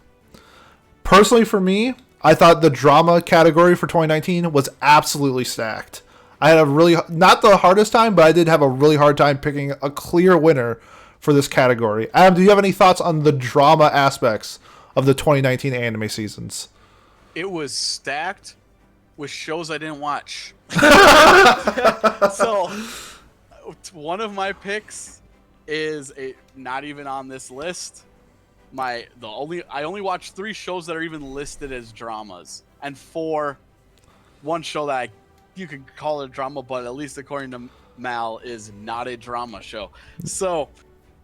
Personally, for me, I thought the drama category for 2019 was absolutely stacked. I had a really, not the hardest time, but I did have a really hard time picking a clear winner for this category. Adam, do you have any thoughts on the drama aspects of the 2019 anime seasons? It was stacked with shows I didn't watch. So, one of my picks is not even on this list. I only watched 3 shows that are even listed as dramas, and one show that you could call it a drama, but at least according to Mal is not a drama show. So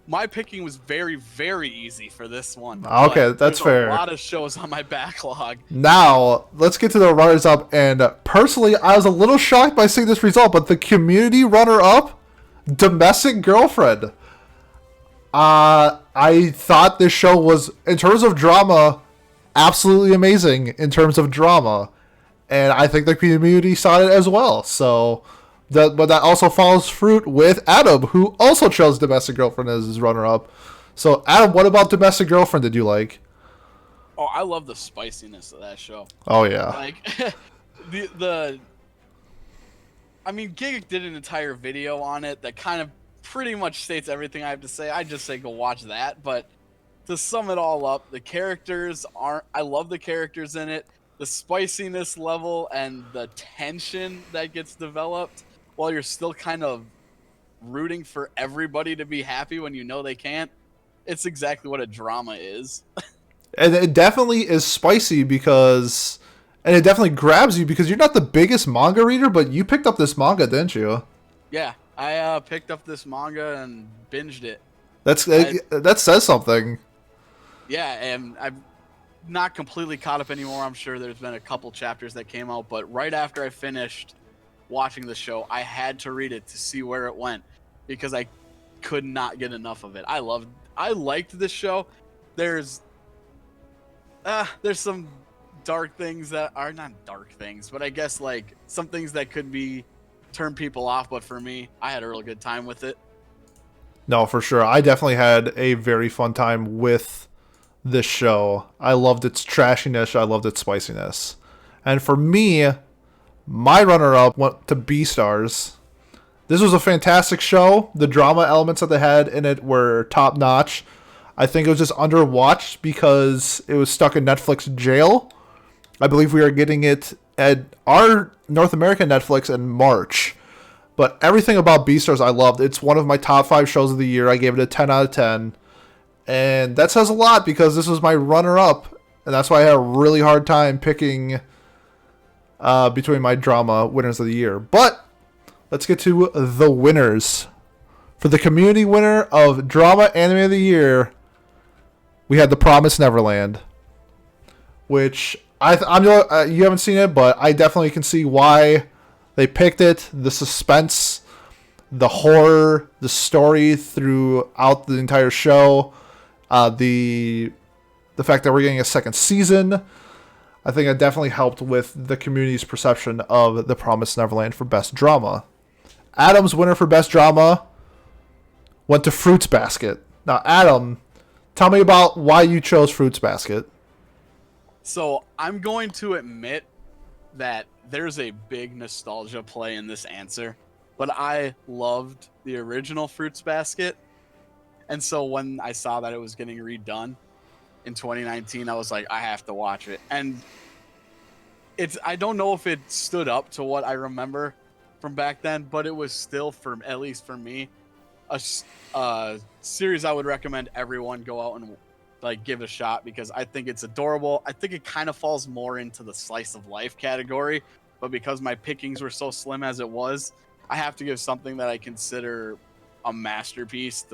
my picking was very, very easy for this one. Okay, that's fair. A lot of shows on my backlog. Now, let's get to the runners-up, and personally, I was a little shocked by seeing this result, but the community runner-up, Domestic Girlfriend. I thought this show was, in terms of drama, absolutely amazing in terms of drama, and I think the community saw it as well. So, but that also follows fruit with Adam, who also chose Domestic Girlfriend as his runner-up. So, Adam, what about Domestic Girlfriend did you like? Oh, I love the spiciness of that show. Oh yeah, Like I mean, Giga did an entire video on it that kind of pretty much states everything I have to say. I just say go watch that. But to sum it all up, the characters I love the characters in it. The spiciness level and the tension that gets developed while you're still kind of rooting for everybody to be happy when you know they can't. It's exactly what a drama is. And it definitely is spicy because, and it definitely grabs you because you're not the biggest manga reader, but you picked up this manga, didn't you? Yeah, I picked up this manga and binged it. That says something. Yeah, and not completely caught up anymore. I'm sure there's been a couple chapters that came out, but right after I finished watching the show, I had to read it to see where it went because I could not get enough of it. I liked this show. There's some dark things that are not dark things, but I guess like some things that could be turn people off. But for me, I had a real good time with it. No, for sure. I definitely had a very fun time with this show. I loved its trashiness. I loved its spiciness. And for me, my runner-up went to Beastars. This was a fantastic show. The drama elements that they had in it were top-notch. I think it was just underwatched because it was stuck in Netflix jail. I believe we are getting it at our North American Netflix in March. But everything about Beastars I loved. It's one of my top 5 shows of the year. I gave it a 10 out of 10. And that says a lot because this was my runner-up. And that's why I had a really hard time picking between my drama winners of the year. But let's get to the winners. For the community winner of Drama Anime of the Year, we had The Promised Neverland. Which, you haven't seen it, but I definitely can see why they picked it. The suspense, the horror, the story throughout the entire show, the fact that we're getting a second season, I think it definitely helped with the community's perception of The Promised Neverland for Best Drama. Adam's winner for Best Drama went to Fruits Basket. Now, Adam, tell me about why you chose Fruits Basket. So I'm going to admit that there's a big nostalgia play in this answer, but I loved the original Fruits Basket. And so when I saw that it was getting redone in 2019, I was like, I have to watch it. And I don't know if it stood up to what I remember from back then, but it was still, at least for me, a series I would recommend everyone go out and like give it a shot because I think it's adorable. I think it kind of falls more into the slice of life category, but because my pickings were so slim as it was, I have to give something that I consider a masterpiece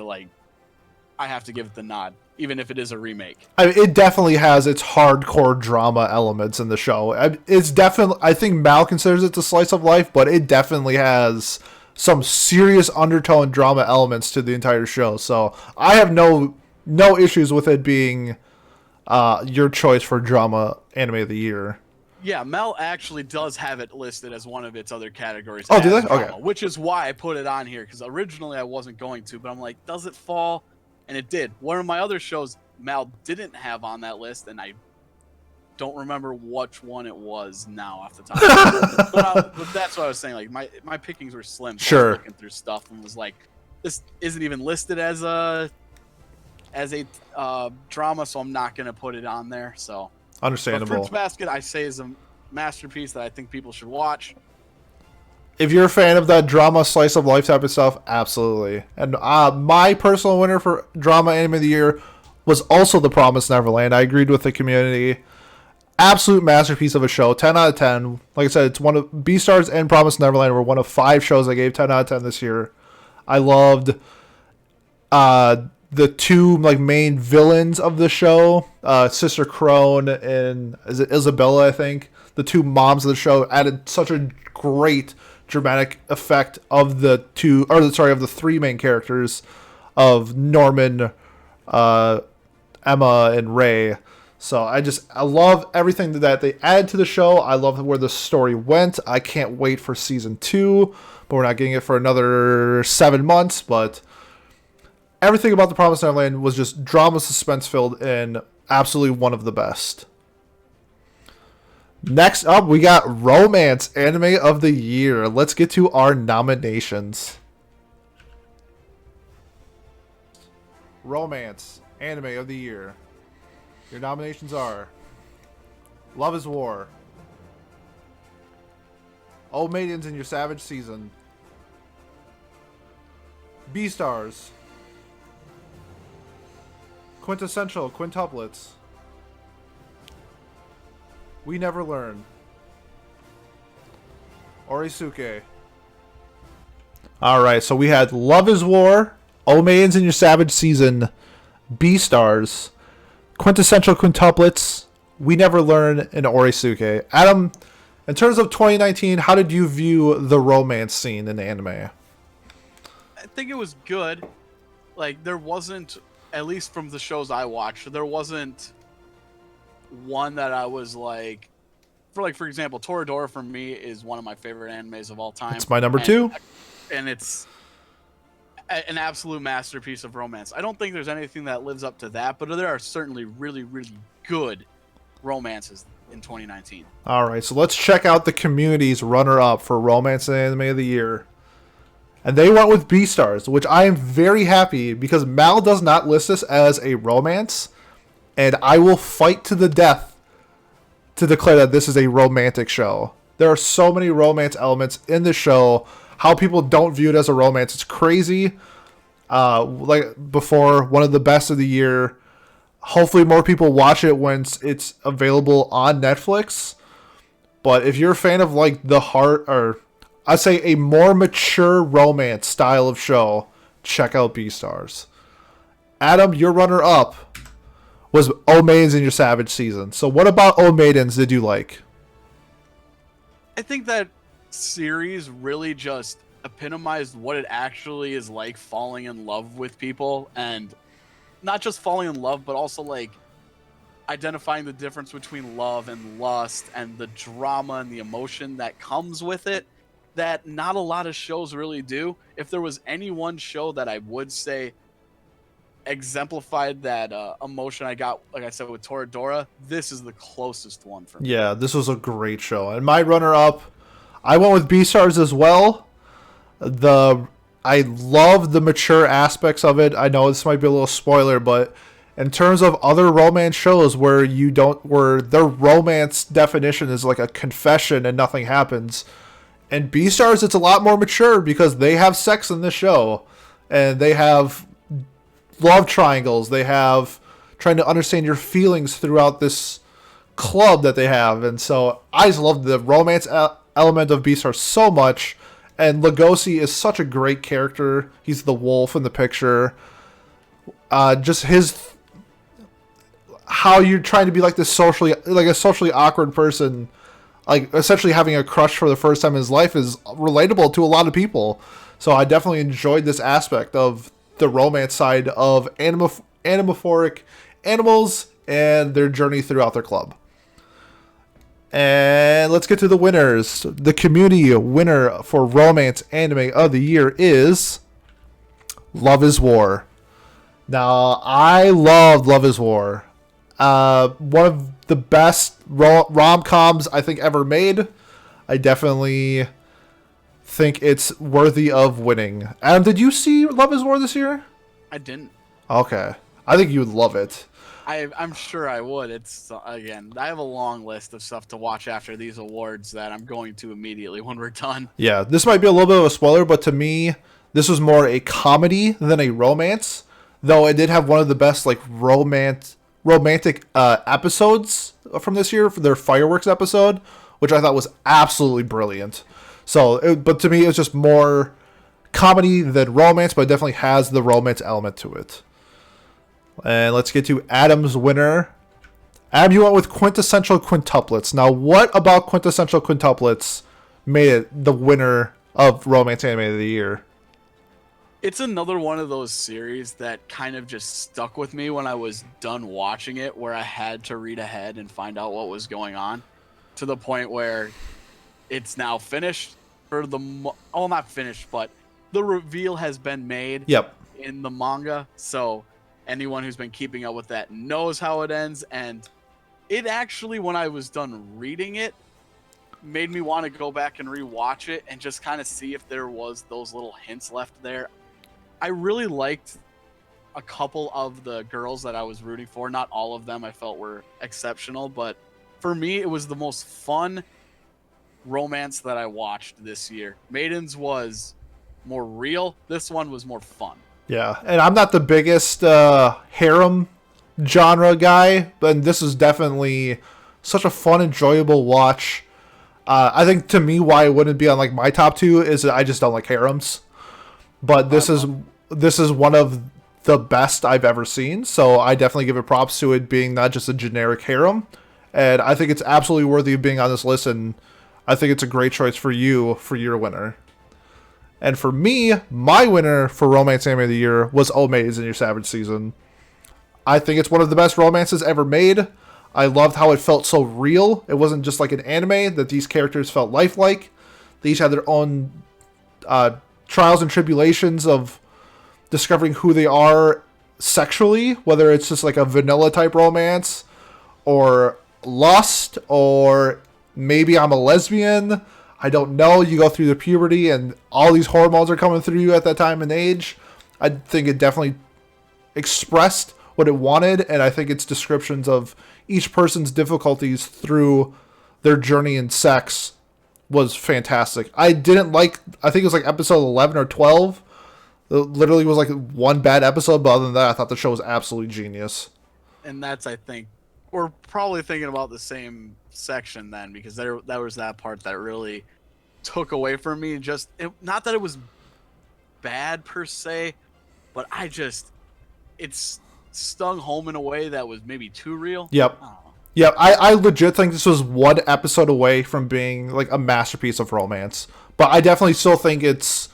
I have to give it the nod, even if it is a remake. I mean, it definitely has its hardcore drama elements in the show. It's definitely, I think Mal considers it the slice of life, but it definitely has some serious undertone drama elements to the entire show. So I have no issues with it being your choice for Drama Anime of the Year. Yeah, Mel actually does have it listed as one of its other categories. Oh, do they? Drama, Okay. Which is why I put it on here, because originally I wasn't going to, but I'm like, does it fall? And it did. One of my other shows Mal didn't have on that list, and I don't remember which one it was now off the top. but that's what I was saying. Like my pickings were slim. So Sure. I was looking through stuff and was like, this isn't even listed as a drama, so I'm not gonna put it on there. So Understandable. Fruits Basket, I say, is a masterpiece that I think people should watch. If you're a fan of that drama slice of life type of stuff, absolutely. And my personal winner for Drama Anime of the Year was also The Promised Neverland. I agreed with the community. Absolute masterpiece of a show. 10 out of 10. Like I said, it's one of Beastars and Promised Neverland were one of 5 shows I gave 10 out of 10 this year. I loved the 2 main villains of the show, Sister Crone and is it Isabella, I think. The 2 moms of the show added such a great dramatic effect of the 3 main characters of Norman, Emma, and Ray. So I love everything that they added to the show. I love where the story went. I can't wait for season 2, but we're not getting it for another 7 months. But everything about The Promised Neverland was just drama, suspense filled, and absolutely one of the best. Next up, we got Romance Anime of the Year. Let's get to our nominations. Romance Anime of the Year. Your nominations are Love is War, Oh Maidens in Your Savage Season, Beastars, Quintessential Quintuplets, We Never Learn, Orisuke. Alright, so we had Love is War, Oh Maidens in Your Savage Season, Beastars, Quintessential Quintuplets, we never learn in Orisuke. Adam, in terms of 2019, how did you view the romance scene in anime? I think it was good. Like, there wasn't, at least from the shows I watched, there wasn't one that I was like, for example, Toradora for me is one of my favorite animes of all time. It's my number 2. And it's an absolute masterpiece of romance. I don't think there's anything that lives up to that, but there are certainly really, really good romances in 2019. All right, so let's check out the community's runner-up for Romance and Anime of the Year. And they went with Beastars, which I am very happy because Mal does not list this as a romance, and I will fight to the death to declare that this is a romantic show. There are so many romance elements in the show. How people don't view it as a romance, it's crazy. Like before, one of the best of the year. Hopefully more people watch it when it's available on Netflix. But if you're a fan of like the heart, or I'd say a more mature romance style of show, check out Beastars. Adam, your runner-up was O Maidens in your Savage season. So what about O Maidens did you like? I think that series really just epitomized what it actually is like falling in love with people, and not just falling in love, but also like identifying the difference between love and lust and the drama and the emotion that comes with it that not a lot of shows really do. If there was any one show that I would say exemplified that emotion I got, like I said, with Toradora, this is the closest one for me. Yeah, this was a great show. And my runner-up, I went with Beastars as well. I love the mature aspects of it. I know this might be a little spoiler, but in terms of other romance shows where their romance definition is like a confession and nothing happens, and Beastars, it's a lot more mature because they have sex in the show, and they have love triangles. They have trying to understand your feelings throughout this club that they have, and so I just love the romance element of Beastars so much. And Lugosi is such a great character. He's the wolf in the picture. Just how you're trying to be like a socially awkward person, like essentially having a crush for the first time in his life, is relatable to a lot of people. So I definitely enjoyed this aspect of the romance side of animophoric animals and their journey throughout their club. And let's get to the winners. The community winner for Romance Anime of the Year is Love is War. Now, I loved Love is War. One of the best rom-coms I think ever made. I definitely think it's worthy of winning. Adam, did you see Love is War this year? I didn't. Okay. I think you would love it. I'm sure I would. It's, again, I have a long list of stuff to watch after these awards that I'm going to immediately when we're done. Yeah, this might be a little bit of a spoiler, but to me, this was more a comedy than a romance. Though it did have one of the best like romantic episodes from this year, for their fireworks episode, which I thought was absolutely brilliant. But to me, it was just more comedy than romance, but it definitely has the romance element to it. And let's get to Adam's winner. Adam, you went with Quintessential Quintuplets. Now, what about Quintessential Quintuplets made it the winner of Romance Anime of the Year? It's another one of those series that kind of just stuck with me when I was done watching it, where I had to read ahead and find out what was going on, to the point where it's now finished for not finished, but the reveal has been made in the manga. So anyone who's been keeping up with that knows how it ends. And it actually, when I was done reading it, made me want to go back and rewatch it and just kind of see if there was those little hints left there. I really liked a couple of the girls that I was rooting for. Not all of them I felt were exceptional, but for me, it was the most fun romance that I watched this year. Maidens was more real. This one was more fun. Yeah, and I'm not the biggest harem genre guy, but this is definitely such a fun, enjoyable watch. I think to me, why it wouldn't be on like my top 2 is that I just don't like harems. But this is one of the best I've ever seen, so I definitely give it props to it being not just a generic harem, And I think it's absolutely worthy of being on this list, and I think it's a great choice for you for your winner. And for me, my winner for Romance Anime of the Year was Omaze in Your Savage Season. I think it's one of the best romances ever made. I loved how it felt so real. It wasn't just like an anime, that these characters felt lifelike. They each had their own trials and tribulations of discovering who they are sexually, whether it's just like a vanilla type romance, or lust, or maybe I'm a lesbian. I don't know. You go through the puberty and all these hormones are coming through you at that time and age. I think it definitely expressed what it wanted, and I think its descriptions of each person's difficulties through their journey in sex was fantastic. I think it was like episode 11 or 12. It literally was like one bad episode, but other than that, I thought the show was absolutely genius. And that's, I think, we're probably thinking about the same section then, because that was that part that really took away from me. Not that it was bad per se, but it's stung home in a way that was maybe too real. Yep. Yeah, I legit think this was one episode away from being like a masterpiece of romance. But I definitely still think it's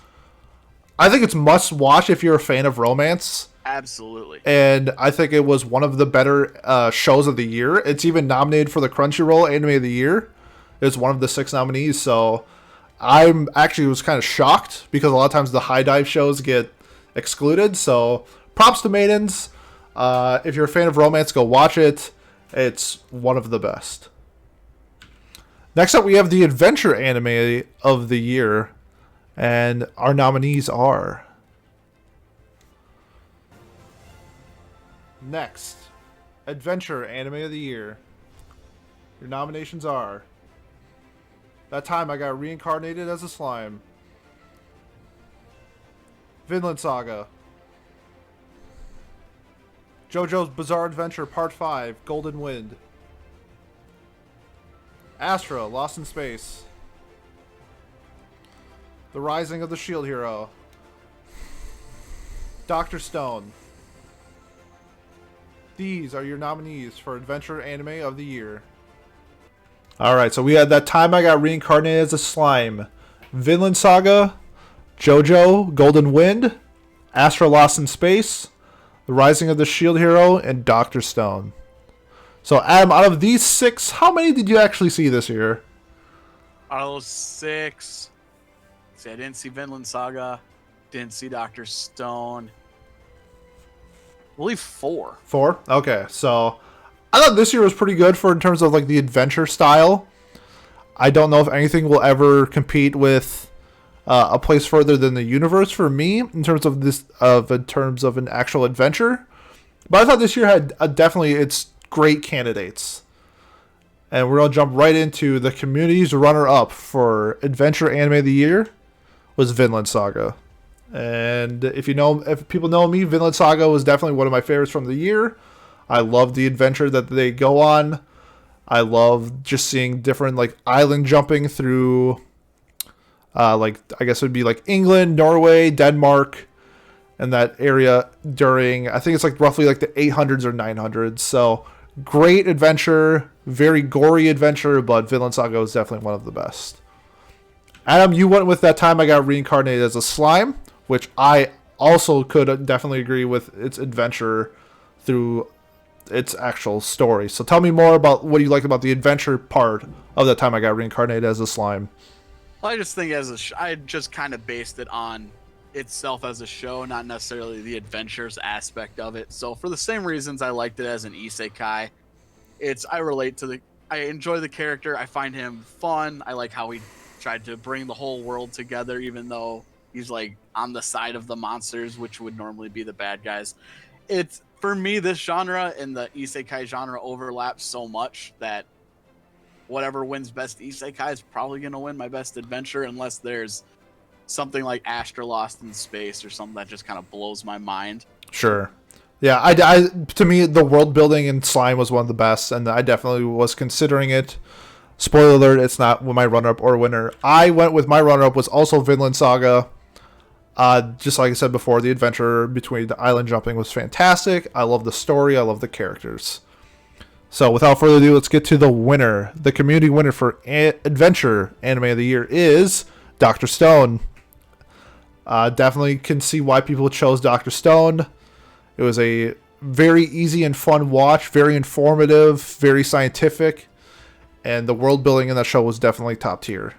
must watch if you're a fan of romance. Absolutely. And I think it was one of the better shows of the year. It's even nominated for the Crunchyroll Anime of the Year. It's one of the 6 nominees. So I'm actually was kind of shocked, because a lot of times the high dive shows get excluded. So props to Maidens. If you're a fan of romance, go watch it. It's one of the best. Next up, we have the Adventure Anime of the Year. And our nominees are... Next, Adventure Anime of the Year. Your nominations are... That Time I Got Reincarnated as a Slime. Vinland Saga. JoJo's Bizarre Adventure Part 5, Golden Wind. Astra, Lost in Space. The Rising of the Shield Hero. Dr. Stone. These are your nominees for Adventure Anime of the Year. Alright, so we had That Time I Got Reincarnated as a Slime. Vinland Saga. JoJo, Golden Wind. Astra, Lost in Space. The Rising of the Shield Hero, and Dr. Stone. So, Adam, out of these 6, how many did you actually see this year? Out of those 6, see, I didn't see Vinland Saga, didn't see Dr. Stone. I believe 4. 4? Okay, so I thought this year was pretty good in terms of like the adventure style. I don't know if anything will ever compete with A Place Further Than the Universe for me in terms of an actual adventure. But I thought this year had definitely its great candidates. And we're going to jump right into the community's runner-up for Adventure Anime of the Year was Vinland Saga. And if people know me, Vinland Saga was definitely one of my favorites from the year. I love the adventure that they go on. I love just seeing different like island jumping through I guess it would be like England, Norway, Denmark, and that area during, I think it's like roughly like the 800s or 900s. So great adventure, very gory adventure, but Vinland Saga was definitely one of the best. Adam, you went with That Time I Got Reincarnated as a Slime, which I also could definitely agree with its adventure through its actual story. So tell me more about what you liked about the adventure part of That Time I Got Reincarnated as a Slime. I just think I just kind of based it on itself as a show, not necessarily the adventures aspect of it. So for the same reasons I liked it as an isekai, I enjoy the character. I find him fun. I like how he tried to bring the whole world together, even though he's like on the side of the monsters, which would normally be the bad guys. It's, for me, this genre and the isekai genre overlap so much that whatever wins best isekai is probably going to win my best adventure, unless there's something like Astra Lost in Space or something that just kind of blows my mind. Sure. Yeah, to me, the world building in Slime was one of the best, and I definitely was considering it. Spoiler alert, it's not my runner-up or winner. I went with my runner-up was also Vinland Saga. Just like I said before, the adventure between the island jumping was fantastic. I love the story. I love the characters. So without further ado, let's get to the winner. The community winner for Adventure Anime of the Year is Dr. Stone. Definitely can see why people chose Dr. Stone. It was a very easy and fun watch, very informative, very scientific, and the world building in that show was definitely top tier.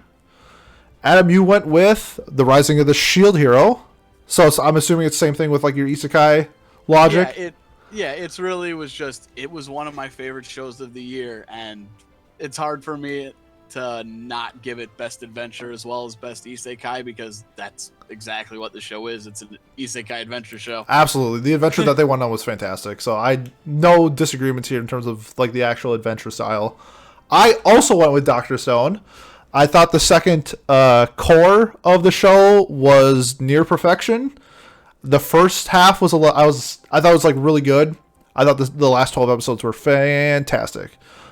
Adam, you went with The Rising of the Shield Hero. So I'm assuming it's the same thing with like your Isekai logic. It's really was just, it was one of my favorite shows of the year, and it's hard for me to not give it Best Adventure as well as Best Isekai, because that's exactly what the show is. It's an Isekai adventure show. Absolutely. The adventure that they went on was fantastic. So no disagreements here in terms of like the actual adventure style. I also went with Dr. Stone. I thought the second core of the show was near perfection. The first half was I thought it was like really good. I thought the last 12 episodes were fantastic.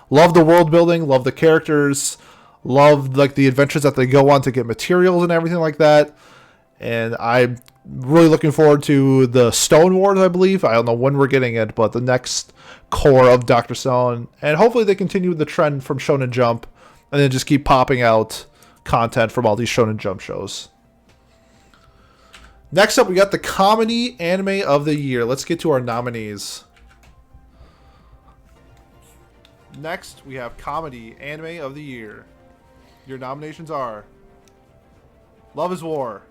Love the world building, love the characters, love like the adventures that they go on to get materials and everything like that. And I'm really looking forward to the Stone Wars, I believe. I don't know when we're getting it, but the next core of Dr. Stone. And hopefully they continue the trend from Shonen Jump and then just keep popping out content from all these Shonen Jump shows. Next up, we got the Comedy Anime of the Year. Let's get to our nominees. Next, we have Comedy Anime of the Year. Your nominations are Love is War,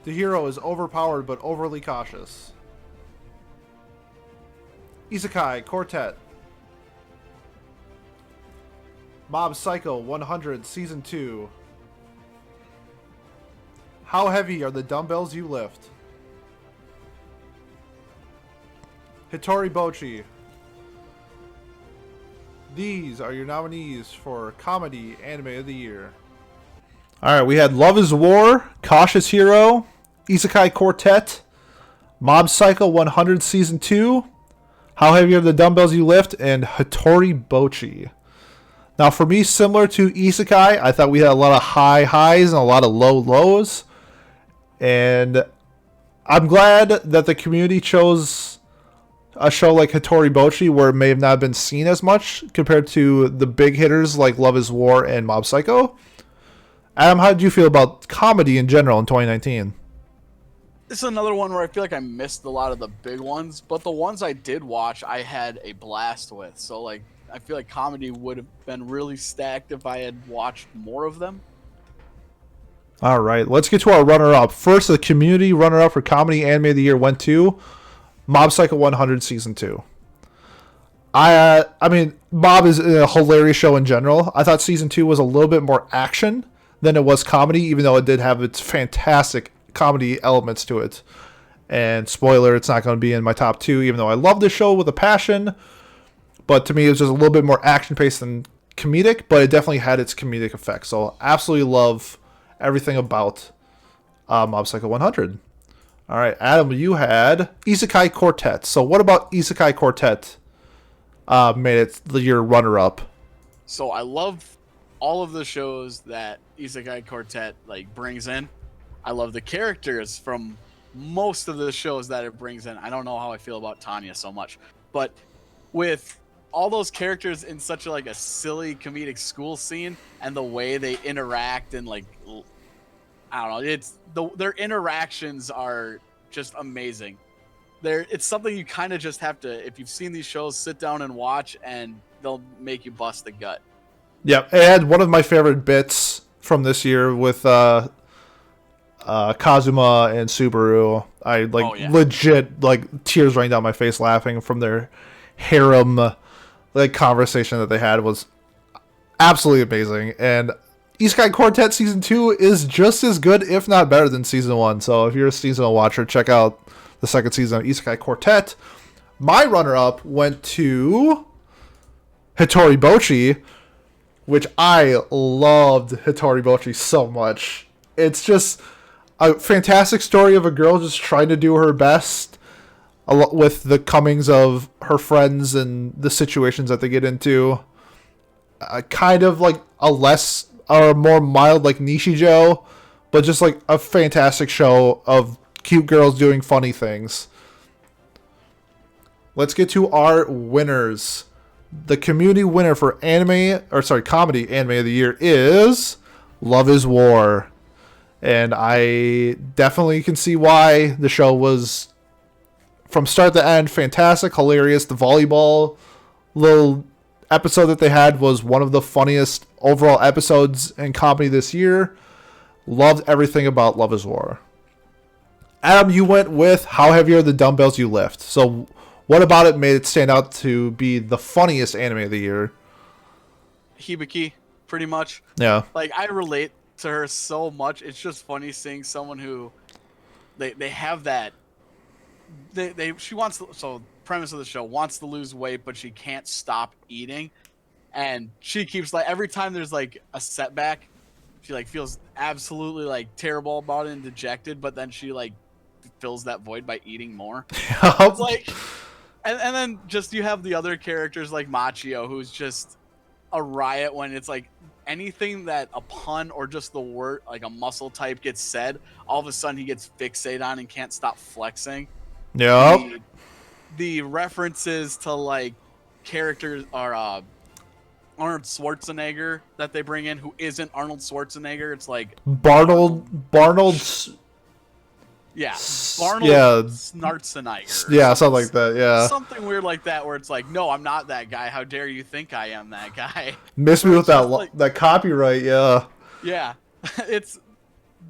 The hero is overpowered but overly cautious, Isekai Quartet, Mob Psycho 100 Season 2, How Heavy Are the Dumbbells You Lift, Hitori Bochi. These are your nominees for Comedy Anime of the Year. Alright, we had Love is War, Cautious Hero, Isekai Quartet, Mob Psycho 100 Season 2, How Heavy Are the Dumbbells You Lift, and Hitori Bochi. Now for me, similar to Isekai, I thought we had a lot of high highs and a lot of low lows. And I'm glad that the community chose a show like Hitori Bochi, where it may have not been seen as much compared to the big hitters like Love is War and Mob Psycho. Adam, how did you feel about comedy in general in 2019? This is another one where I feel like I missed a lot of the big ones, but the ones I did watch, I had a blast with. So, like, I feel like comedy would have been really stacked if I had watched more of them. All right, let's get to our runner-up. First, the community runner-up for Comedy Anime of the Year went to Mob Psycho 100 Season 2. I mean, Mob is a hilarious show in general. I thought Season 2 was a little bit more action than it was comedy, even though it did have its fantastic comedy elements to it. And spoiler, it's not going to be in my top 2, even though I love this show with a passion. But to me, it was just a little bit more action-paced than comedic, but it definitely had its comedic effect. So absolutely love everything about Mob Psycho 100. All right, Adam, you had Isekai Quartet. So what about Isekai Quartet made it your runner-up? So I love all of the shows that Isekai Quartet like brings in. I love the characters from most of the shows that it brings in. I don't know how I feel about Tanya so much, but with all those characters in such a silly comedic school scene and the way they interact and like, I don't know, their interactions are just amazing. It's something you kind of just have to, if you've seen these shows, sit down and watch, and they'll make you bust the gut. Yeah, it had one of my favorite bits from this year with Kazuma and Subaru. I legit tears running down my face laughing from their harem conversation that they had was absolutely amazing. And Isekai Quartet Season 2 is just as good, if not better, than Season 1. So if you're a seasonal watcher, check out the second season of Isekai Quartet. My runner-up went to Hitori Bochi, which I loved Hitori Bochi so much. It's just a fantastic story of a girl just trying to do her best with the comings of her friends and the situations that they get into. Kind of like a more mild like Nishijo, but just like a fantastic show of cute girls doing funny things. Let's get to our winners. The community winner for comedy anime of the year is Love is War. And I definitely can see why. The show was, from start to end, fantastic, hilarious. The volleyball little episode that they had was one of the funniest overall episodes in comedy this year. Loved everything about Love is War. Adam, you went with How Heavy Are the Dumbbells You Lift. So what about it made it stand out to be the funniest anime of the year? Hibiki, pretty much. Yeah. Like, I relate to her so much. It's just funny seeing someone who they have that she wants to, so premise of the show, wants to lose weight, but she can't stop eating, and she keeps, like, every time there's like a setback, she like feels absolutely like terrible about it and dejected, but then she like fills that void by eating more. It's like, and then just you have the other characters like Machio, who's just a riot when it's like anything that a pun or just the word like a muscle type gets said, all of a sudden he gets fixated on and can't stop flexing. Yep. The references to like characters are Arnold Schwarzenegger that they bring in, who isn't Arnold Schwarzenegger. It's like Barnold. Yeah, Snartzenegger. Yeah, something like that. Yeah, something weird like that, where it's like, no, I'm not that guy. How dare you think I am that guy? Miss me with that like, that copyright. Yeah. Yeah,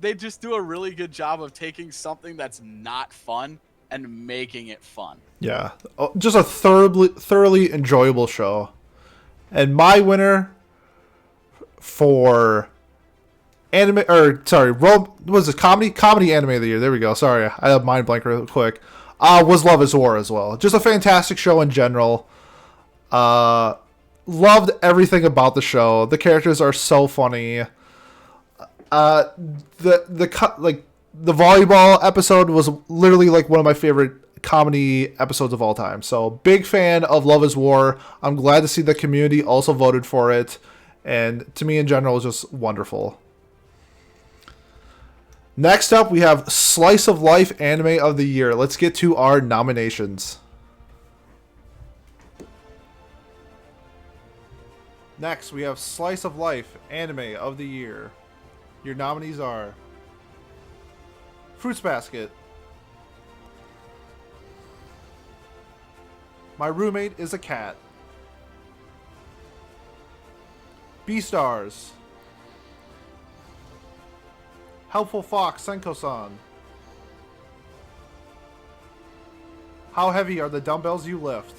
they just do a really good job of taking something that's not fun and making it fun. Yeah, just a thoroughly enjoyable show. And my winner for anime, was it comedy anime of the year? There we go. Sorry, I have mind blank real quick. Was Love is War as well. Just a fantastic show in general. Loved everything about the show. The characters are so funny. The volleyball episode was literally like one of my favorite comedy episodes of all time. So big fan of Love is War. I'm glad to see the community also voted for it, and to me in general it was just wonderful. Next up, we have Slice of Life Anime of the Year. Let's get to our nominations. Next, we have Slice of Life Anime of the Year. Your nominees are Fruits Basket, My Roommate is a Cat, Beastars, Helpful Fox Senko-san, How Heavy Are the Dumbbells You Lift,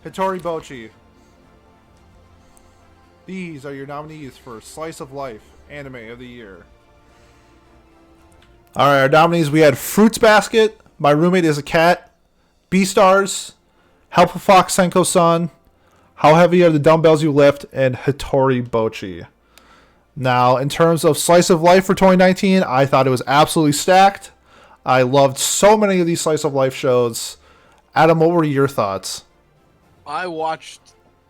Hitori Bochi. These are your nominees for Slice of Life Anime of the Year. Alright, our nominees, we had Fruits Basket, My Roommate is a Cat, Beastars, Helpful Fox Senko-san, How Heavy Are the Dumbbells You Lift, and Hitori Bochi. Now, in terms of Slice of Life for 2019, I thought it was absolutely stacked. I loved so many of these Slice of Life shows. Adam, what were your thoughts? I watched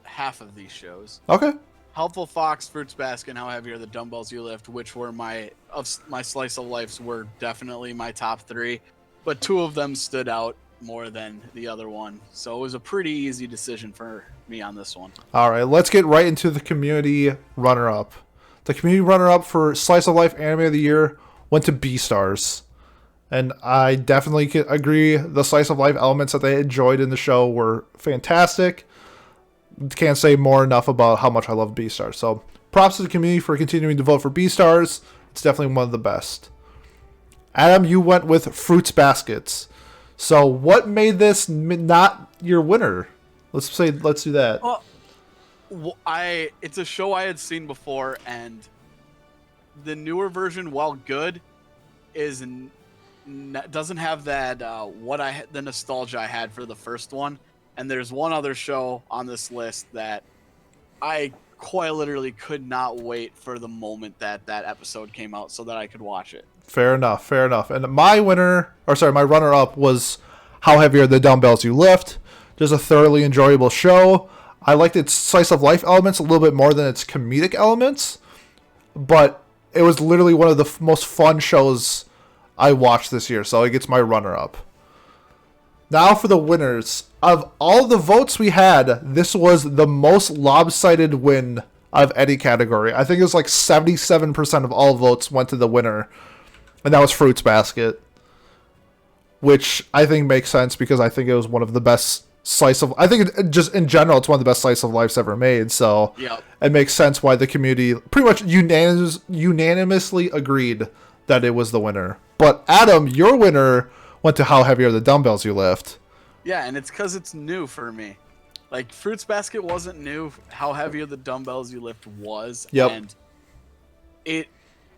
half of these shows. Okay. Helpful Fox, Fruits Basket, and How Heavy Are the Dumbbells You Lift, which were my Slice of Lives, were definitely my top three, but two of them stood out more than the other one. So it was a pretty easy decision for me on this one. All right, let's get right into the community runner-up. The community runner-up for Slice of Life Anime of the Year went to Beastars. And I definitely agree. The Slice of Life elements that they enjoyed in the show were fantastic. Can't say more enough about how much I love Beastars. So props to the community for continuing to vote for Beastars. It's definitely one of the best. Adam, you went with Fruits Baskets. So what made this not your winner? Let's do that. Well, it's a show I had seen before, and the newer version, while good, doesn't have that the nostalgia I had for the first one. And there's one other show on this list that I quite literally could not wait for the moment that episode came out so that I could watch it. Fair enough. And my runner-up was How Heavy Are the Dumbbells You Lift. Just a thoroughly enjoyable show. I liked its slice of life elements a little bit more than its comedic elements, but it was literally one of the most fun shows I watched this year, so it gets my runner-up. Now for the winners. Of all the votes we had, this was the most lopsided win of any category. I think it was like 77% of all votes went to the winner, and that was Fruits Basket, which I think makes sense because I think it was one of the best I think just in general, it's one of the best slice of lifes ever made, so Yep. It makes sense why the community pretty much unanimously agreed that it was the winner. But Adam, your winner went to How Heavy Are the Dumbbells You Lift. Yeah, and it's because it's new for me. Like, Fruits Basket wasn't new. How Heavy Are the Dumbbells You Lift was. Yep. And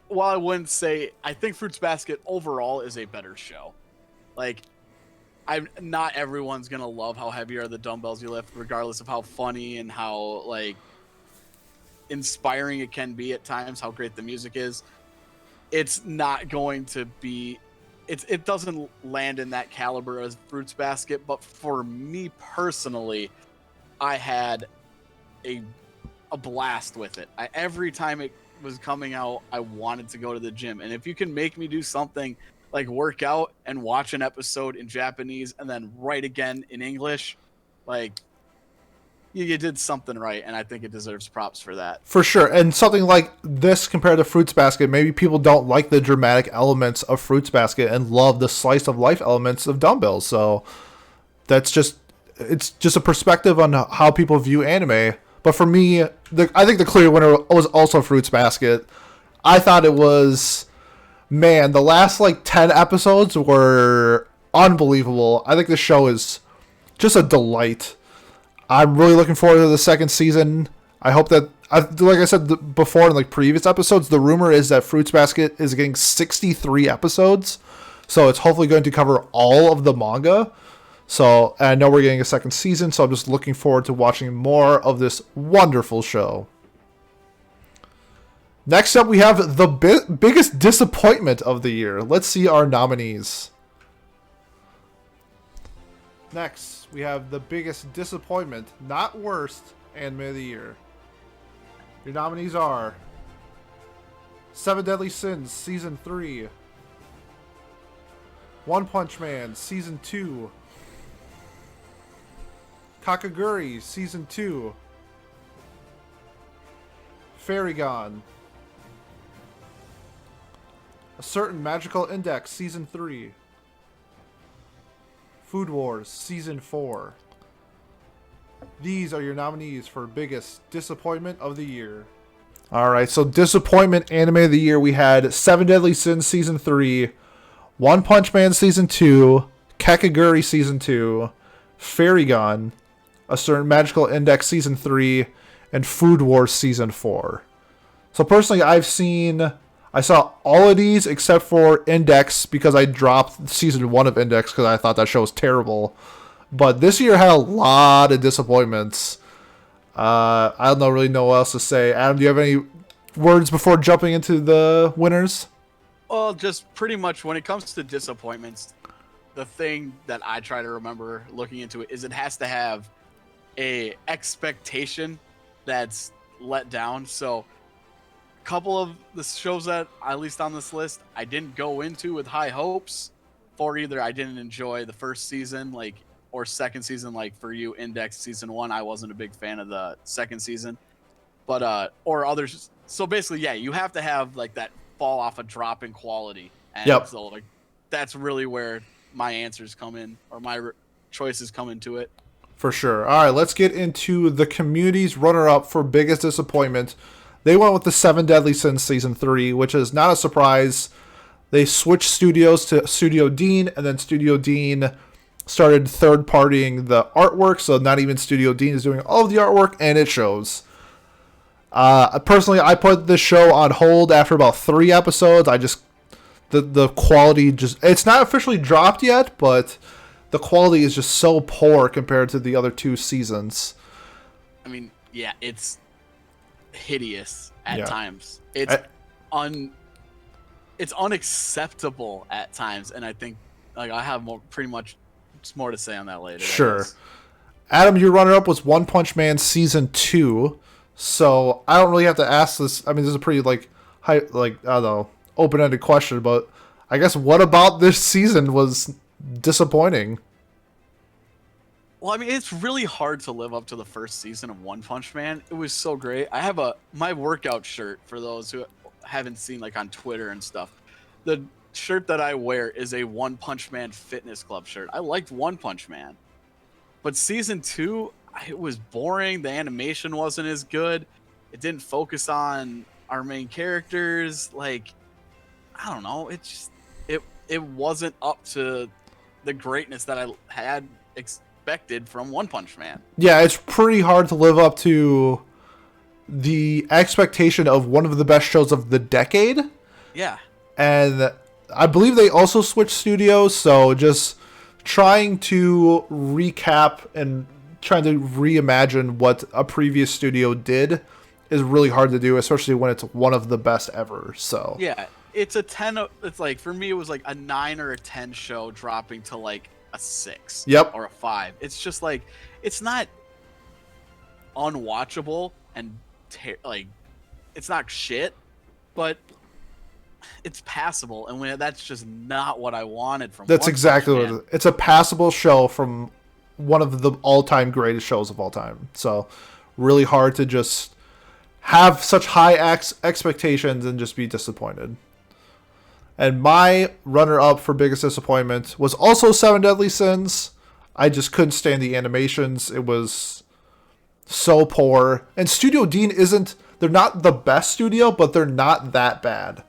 while I wouldn't say, I think Fruits Basket overall is a better show. Like, not everyone's going to love How Heavy Are the Dumbbells You Lift, regardless of how funny and how, like, inspiring it can be at times, how great the music is. It's not going to be... It doesn't land in that caliber as Fruits Basket, but for me personally, I had a blast with it. Every time it was coming out, I wanted to go to the gym. And if you can make me do something like work out and watch an episode in Japanese and then write again in English, like, you did something right, and I think it deserves props for that. For sure. And something like this compared to Fruits Basket, maybe people don't like the dramatic elements of Fruits Basket and love the slice of life elements of Dumbbells. So it's just a perspective on how people view anime. But for me, I think the clear winner was also Fruits Basket. I thought it was, man, the last like 10 episodes were unbelievable. I think the show is just a delight. I'm really looking forward to the second season. I hope that, like I said before in like previous episodes, the rumor is that Fruits Basket is getting 63 episodes. So it's hopefully going to cover all of the manga. So I know we're getting a second season, so I'm just looking forward to watching more of this wonderful show. Next up, we have the biggest disappointment of the year. Let's see our nominees. Next, we have the biggest disappointment, not worst, anime of the year. Your nominees are Seven Deadly Sins Season 3, One Punch Man Season 2, Kakaguri Season 2, Fairygon, A Certain Magical Index Season 3, Food Wars Season 4. These are your nominees for biggest disappointment of the year. Alright, so disappointment anime of the year, we had Seven Deadly Sins Season 3, One Punch Man Season 2, Kakaguri Season 2, Fairygon, A Certain Magical Index Season 3, and Food Wars Season 4. So personally, I saw all of these except for Index because I dropped Season 1 of Index because I thought that show was terrible. But this year had a lot of disappointments. I don't really know what else to say. Adam, do you have any words before jumping into the winners? Well, just pretty much when it comes to disappointments, the thing that I try to remember looking into it is it has to have a expectation that's let down. So a couple of the shows that, at least on this list, I didn't go into with high hopes for. Either I didn't enjoy the first season, like, or second season, like for you, Index Season 1, I wasn't a big fan of the second season. But, or others. So basically, yeah, you have to have like that fall off a drop in quality. And Yep. so like that's really where my answers come in, or my choices come into it. For sure. All right, let's get into the community's runner-up for biggest disappointment. They went with the Seven Deadly Sins Season 3, which is not a surprise. They switched studios to Studio Dean, and then Studio Dean started third-partying the artwork, so not even Studio Dean is doing all of the artwork, and it shows. Personally, I put this show on hold after about 3 episodes. The quality it's not officially dropped yet, but the quality is just so poor compared to the other 2 seasons. I mean, yeah, it's hideous at Yeah. times. It's unacceptable at times, and I think like I have pretty much more to say on that later. Sure. Adam, your runner-up was One Punch Man Season 2, so I don't really have to ask this. I mean, this is a pretty like like, I don't know, open-ended question, but I guess what about this season was disappointing? Well, I mean, it's really hard to live up to the first season of One Punch Man. It was so great. I have my workout shirt for those who haven't seen, like, on Twitter and stuff. The shirt that I wear is a One Punch Man Fitness Club shirt. I liked One Punch Man, but season 2, it was boring. The animation wasn't as good. It didn't focus on our main characters. Like, I don't know. It just it wasn't up to the greatness that I had expected from One Punch Man. Yeah, it's pretty hard to live up to the expectation of one of the best shows of the decade. Yeah. And I believe they also switched studios, so just trying to recap and trying to reimagine what a previous studio did is really hard to do, especially when it's one of the best ever. So yeah, it's a 10. It's like, for me, it was like a 9 or a 10 show dropping to like a 6. Yep. Or a 5. It's just like, it's not unwatchable and like, it's not shit, but it's passable, and when that's just not what I wanted from. That's One exactly Punch what Man. it is. It's a passable show from one of the all-time greatest shows of all time. So really hard to just have such high expectations and just be disappointed. And my runner-up for biggest disappointment was also Seven Deadly Sins. I just couldn't stand the animations. It was so poor. And Studio Dean they're not the best studio, but they're not that bad.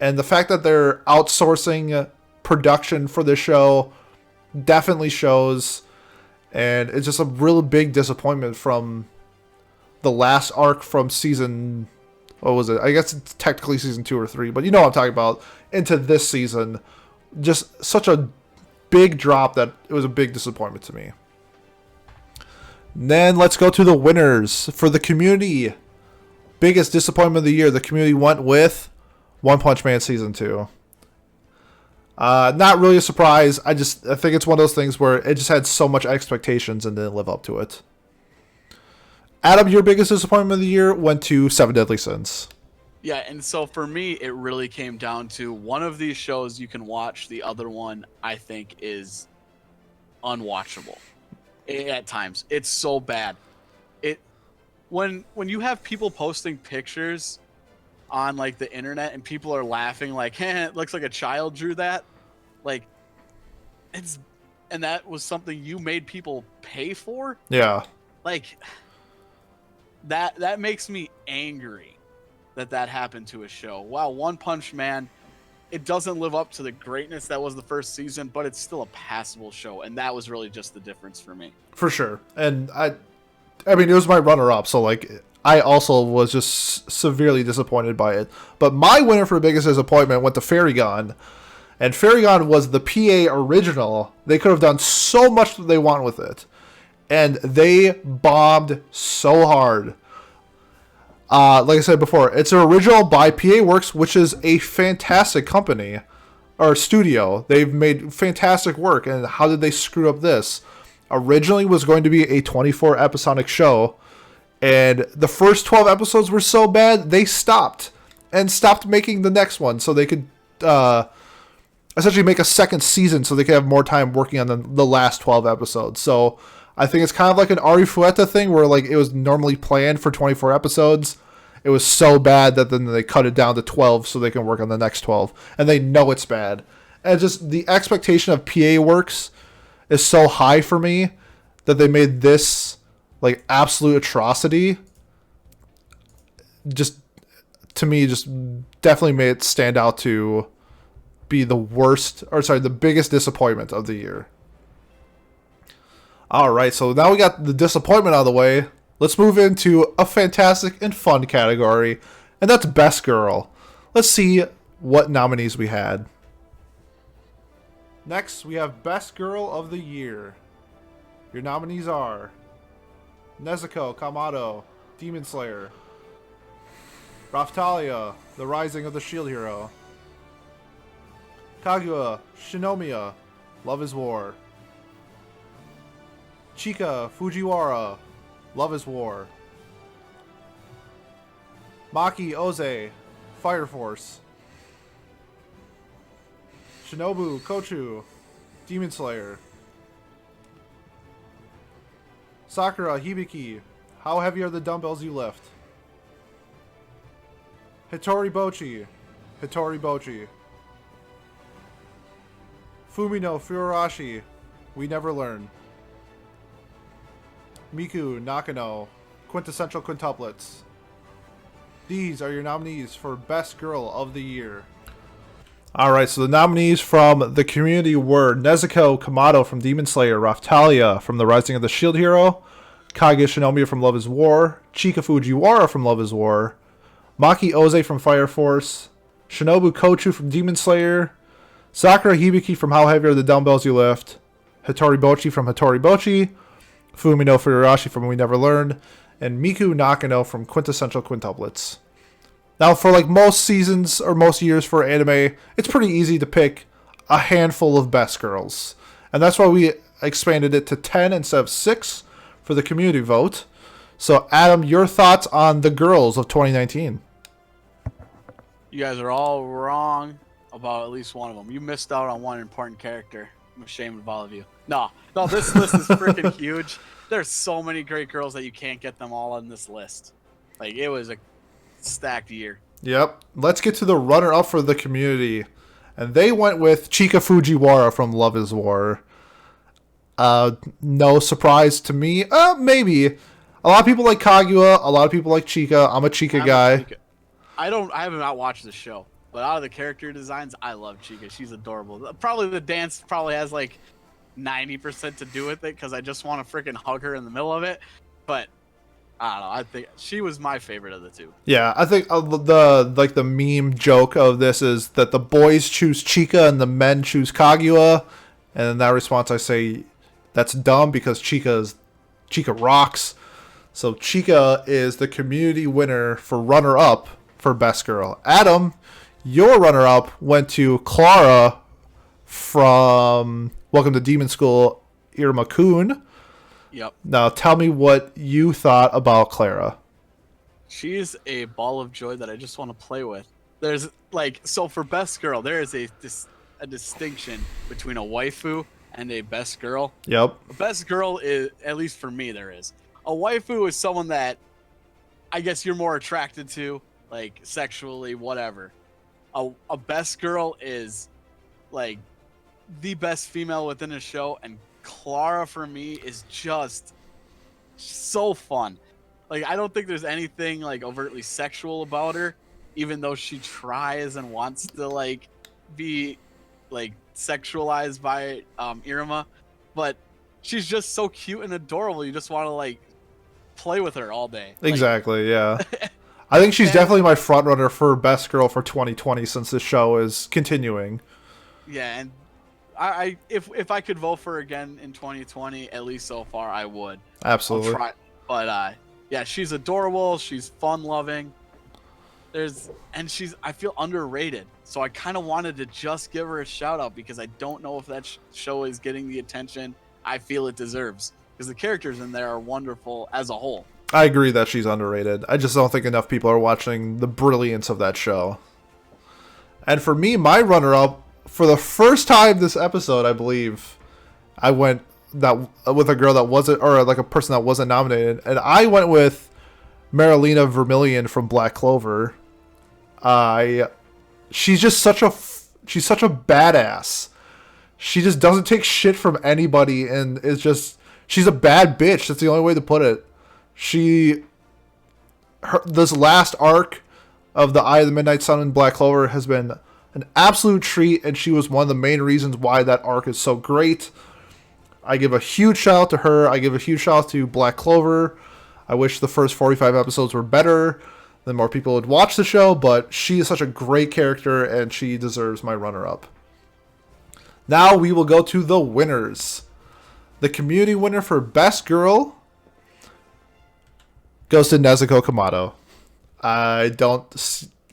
And the fact that they're outsourcing production for the show definitely shows. And it's just a real big disappointment from the last arc from season... What was it? I guess it's technically season 2 or 3, but you know what I'm talking about. Into this season. Just such a big drop that it was a big disappointment to me. And then let's go to the winners. For the community, biggest disappointment of the year, the community went with One Punch Man Season 2. Not really a surprise. I think it's one of those things where it just had so much expectations and didn't live up to it. Adam, your biggest disappointment of the year went to Seven Deadly Sins. Yeah, and so for me, it really came down to one of these shows you can watch. The other one, I think, is unwatchable at times. It's so bad. When you have people posting pictures on like the internet and people are laughing like, "Hey, it looks like a child drew that," like and that was something you made people pay for. Yeah. Like that makes me angry that happened to a show. Wow, One Punch Man, it doesn't live up to the greatness that was the first season, but it's still a passable show, and that was really just the difference for me. For sure. And I mean, it was my runner-up, so like I also was just severely disappointed by it. But my winner for biggest disappointment went to Fairygon. And Fairygon was the PA original. They could have done so much that they want with it. And they bombed so hard. Like I said before, it's an original by PA Works, which is a fantastic company or studio. They've made fantastic work. And how did they screw up this? Originally was going to be a 24 episodic show. And the first 12 episodes were so bad, they stopped. And stopped making the next one so they could essentially make a second season so they could have more time working on the last 12 episodes. So I think it's kind of like an Arifueta thing where like it was normally planned for 24 episodes. It was so bad that then they cut it down to 12 so they can work on the next 12. And they know it's bad. And just the expectation of PA Works is so high for me that they made this like absolute atrocity. Just to me, just definitely made it stand out to be the biggest disappointment of the year. All right, so now we got the disappointment out of the way. Let's move into a fantastic and fun category, and that's Best Girl. Let's see what nominees we had. Next, we have Best Girl of the Year. Your nominees are Nezuko Kamado, Demon Slayer; Raphtalia, The Rising of the Shield Hero; Kaguya Shinomiya, Love is War; Chika Fujiwara, Love is War; Maki Oze, Fire Force. Shinobu Kochu, Demon Slayer. Sakura Hibiki, how heavy are the dumbbells you lift? Hitori Bochi. Fumino Furuashi, We Never Learn. Miku Nakano, Quintessential Quintuplets. These are your nominees for Best Girl of the Year. Alright, so the nominees from the community were Nezuko Kamato from Demon Slayer, Raphtalia from The Rising of the Shield Hero, Kage Shinomiya from Love is War, Chika Fujiwara from Love is War, Maki Oze from Fire Force, Shinobu Kochu from Demon Slayer, Sakura Hibiki from How Heavy Are the Dumbbells You Lift, Hitori Bochi from Hitori Bochi, Fumino Furuashi from We Never Learned, and Miku Nakano from Quintessential Quintuplets. Now, for like most seasons or most years for anime, it's pretty easy to pick a handful of best girls. And that's why we expanded it to 10 instead of 6 for the community vote. So, Adam, your thoughts on the girls of 2019? You guys are all wrong about at least one of them. You missed out on one important character. I'm ashamed of all of you. No, this list is freaking huge. There's so many great girls that you can't get them all on this list. Like, it was a stacked year. Yep. Let's get to the runner-up for the community. And they went with Chika Fujiwara from Love is War. No surprise to me. Maybe. A lot of people like Kaguya. A lot of people like Chika. I'm a Chika guy. I haven't not watched the show. But out of the character designs, I love Chika. She's adorable. Probably the dance probably has like 90% to do with it because I just want to freaking hug her in the middle of it. But I don't know. I think she was my favorite of the two. Yeah, I think the meme joke of this is that the boys choose Chika and the men choose Kaguya, and in that response I say that's dumb because Chika rocks. So Chika is the community winner for runner-up for best girl. Adam, your runner-up went to Clara from Welcome to Demon School, Iruma-kun. Yep. Now, tell me what you thought about Clara. She's a ball of joy that I just want to play with. There's so for best girl, there is a distinction between a waifu and a best girl. Yep. A best girl is, at least for me, there is. A waifu is someone that I guess you're more attracted to, like sexually, whatever. A best girl is like the best female within a show, and Clara for me is just so fun. Like, I don't think there's anything like overtly sexual about her, even though she tries and wants to like be like sexualized by Iruma, but she's just so cute and adorable. You just want to like play with her all day. Exactly, yeah. I think she's definitely my front runner for best girl for 2020 since the show is continuing. Yeah, and I if I could vote for her again in 2020, at least so far, I would. Absolutely. I'll try. But yeah, she's adorable. She's fun-loving. I feel underrated. So I kind of wanted to just give her a shout out because I don't know if that show is getting the attention I feel it deserves. Because the characters in there are wonderful as a whole. I agree that she's underrated. I just don't think enough people are watching the brilliance of that show. And for me, my runner-up, for the first time this episode, I believe, I went with a girl that wasn't, or like a person that wasn't nominated, and I went with Marilena Vermillion from Black Clover. She's just such a badass. She just doesn't take shit from anybody, and she's a bad bitch. That's the only way to put it. This last arc of the Eye of the Midnight Sun in Black Clover has been an absolute treat, and she was one of the main reasons why that arc is so great. I give a huge shout out to her. I give a huge shout out to Black Clover. I wish the first 45 episodes were better, then more people would watch the show, but she is such a great character, and she deserves my runner-up. Now we will go to the winners. The community winner for Best Girl goes to Nezuko Kamato.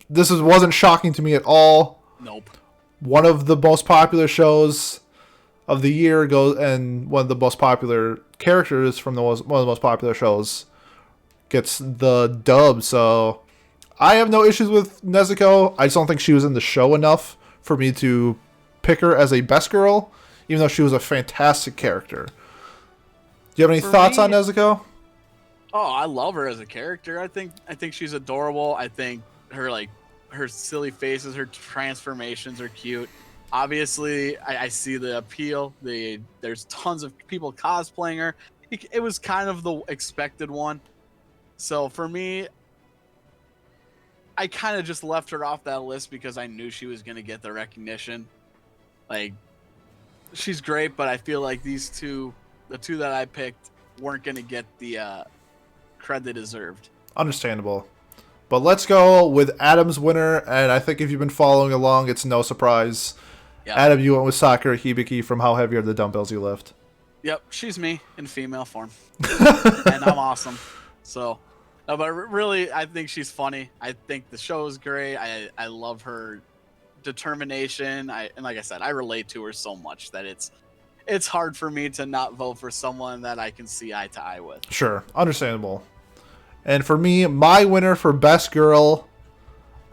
This wasn't shocking to me at all. Nope. One of the most popular shows of the year goes, and one of the most popular characters from one of the most popular shows gets the dub. So I have no issues with Nezuko. I just don't think she was in the show enough for me to pick her as a best girl, even though she was a fantastic character. Do you have any thoughts on Nezuko? Oh, I love her as a character. I think she's adorable. I think her her silly faces, her transformations are cute. Obviously, I see the appeal. There's tons of people cosplaying her. It was kind of the expected one. So for me, I kind of just left her off that list because I knew she was going to get the recognition. Like, she's great, but I feel like the two that I picked weren't going to get the cred they deserved. Understandable. But let's go with Adam's winner, and I think if you've been following along, it's no surprise. Yep. Adam, you went with Sakura Hibiki from How Heavy Are the Dumbbells You Lift. Yep, she's me in female form. And I'm awesome. So, no, but really, I think she's funny. I think the show is great. I love her determination. And like I said, I relate to her so much that it's hard for me to not vote for someone that I can see eye to eye with. Sure, understandable. And for me, my winner for Best Girl,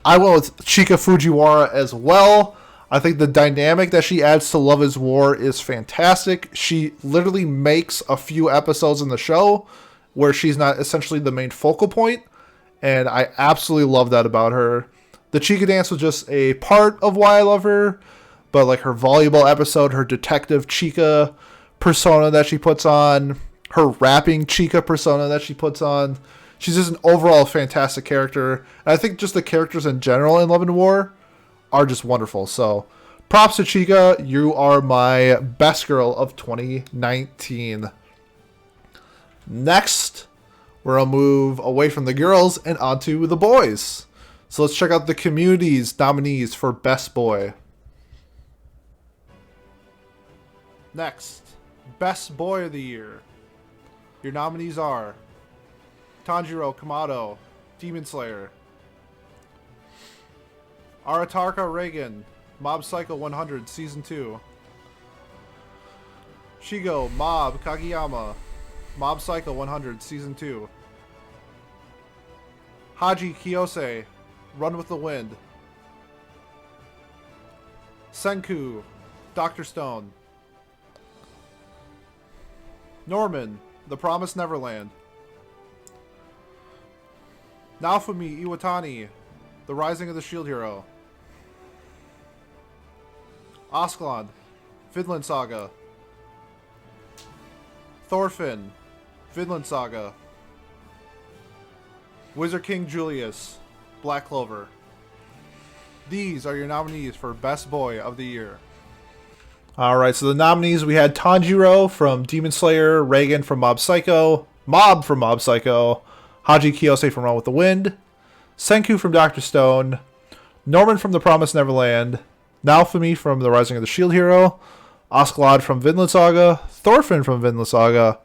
I went with Chika Fujiwara as well. I think the dynamic that she adds to Love is War is fantastic. She literally makes a few episodes in the show where she's not essentially the main focal point, and I absolutely love that about her. The Chika dance was just a part of why I love her, but like her volleyball episode, her detective Chika persona that she puts on, her rapping Chika persona that she puts on, she's just an overall fantastic character. And I think just the characters in general in Love and War are just wonderful. So props to Chika. You are my best girl of 2019. Next, we're going to move away from the girls and onto the boys. So let's check out the community's nominees for Best Boy. Next, Best Boy of the Year. Your nominees are Tanjiro Kamado, Demon Slayer. Aratarka Reagan, Mob Psycho 100, Season 2. Shigo Mob Kageyama, Mob Psycho 100, Season 2. Haji Kiyose, Run with the Wind. Senku, Dr. Stone. Norman, The Promised Neverland. Naofumi Iwatani, The Rising of the Shield Hero. Ascalon, Vinland Saga. Thorfinn, Vinland Saga. Wizard King Julius, Black Clover. These are your nominees for Best Boy of the Year. Alright, so the nominees, we had Tanjiro from Demon Slayer, Reagan from Mob Psycho, Mob from Mob Psycho, Haji Kiyose from Run with the Wind, Senku from Dr. Stone, Norman from The Promised Neverland, Naofumi from The Rising of the Shield Hero, Askeladd from Vinland Saga, Thorfinn from Vinland Saga,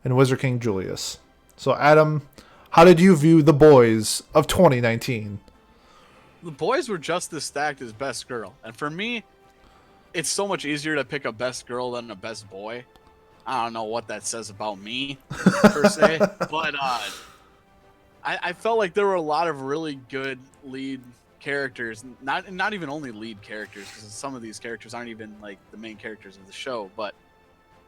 and Wizard King Julius. So Adam, how did you view the boys of 2019? The boys were just as stacked as Best Girl. And for me, it's so much easier to pick a Best Girl than a Best Boy. I don't know what that says about me, per se. But I felt like there were a lot of really good lead characters. Not even only lead characters, because some of these characters aren't even like the main characters of the show. But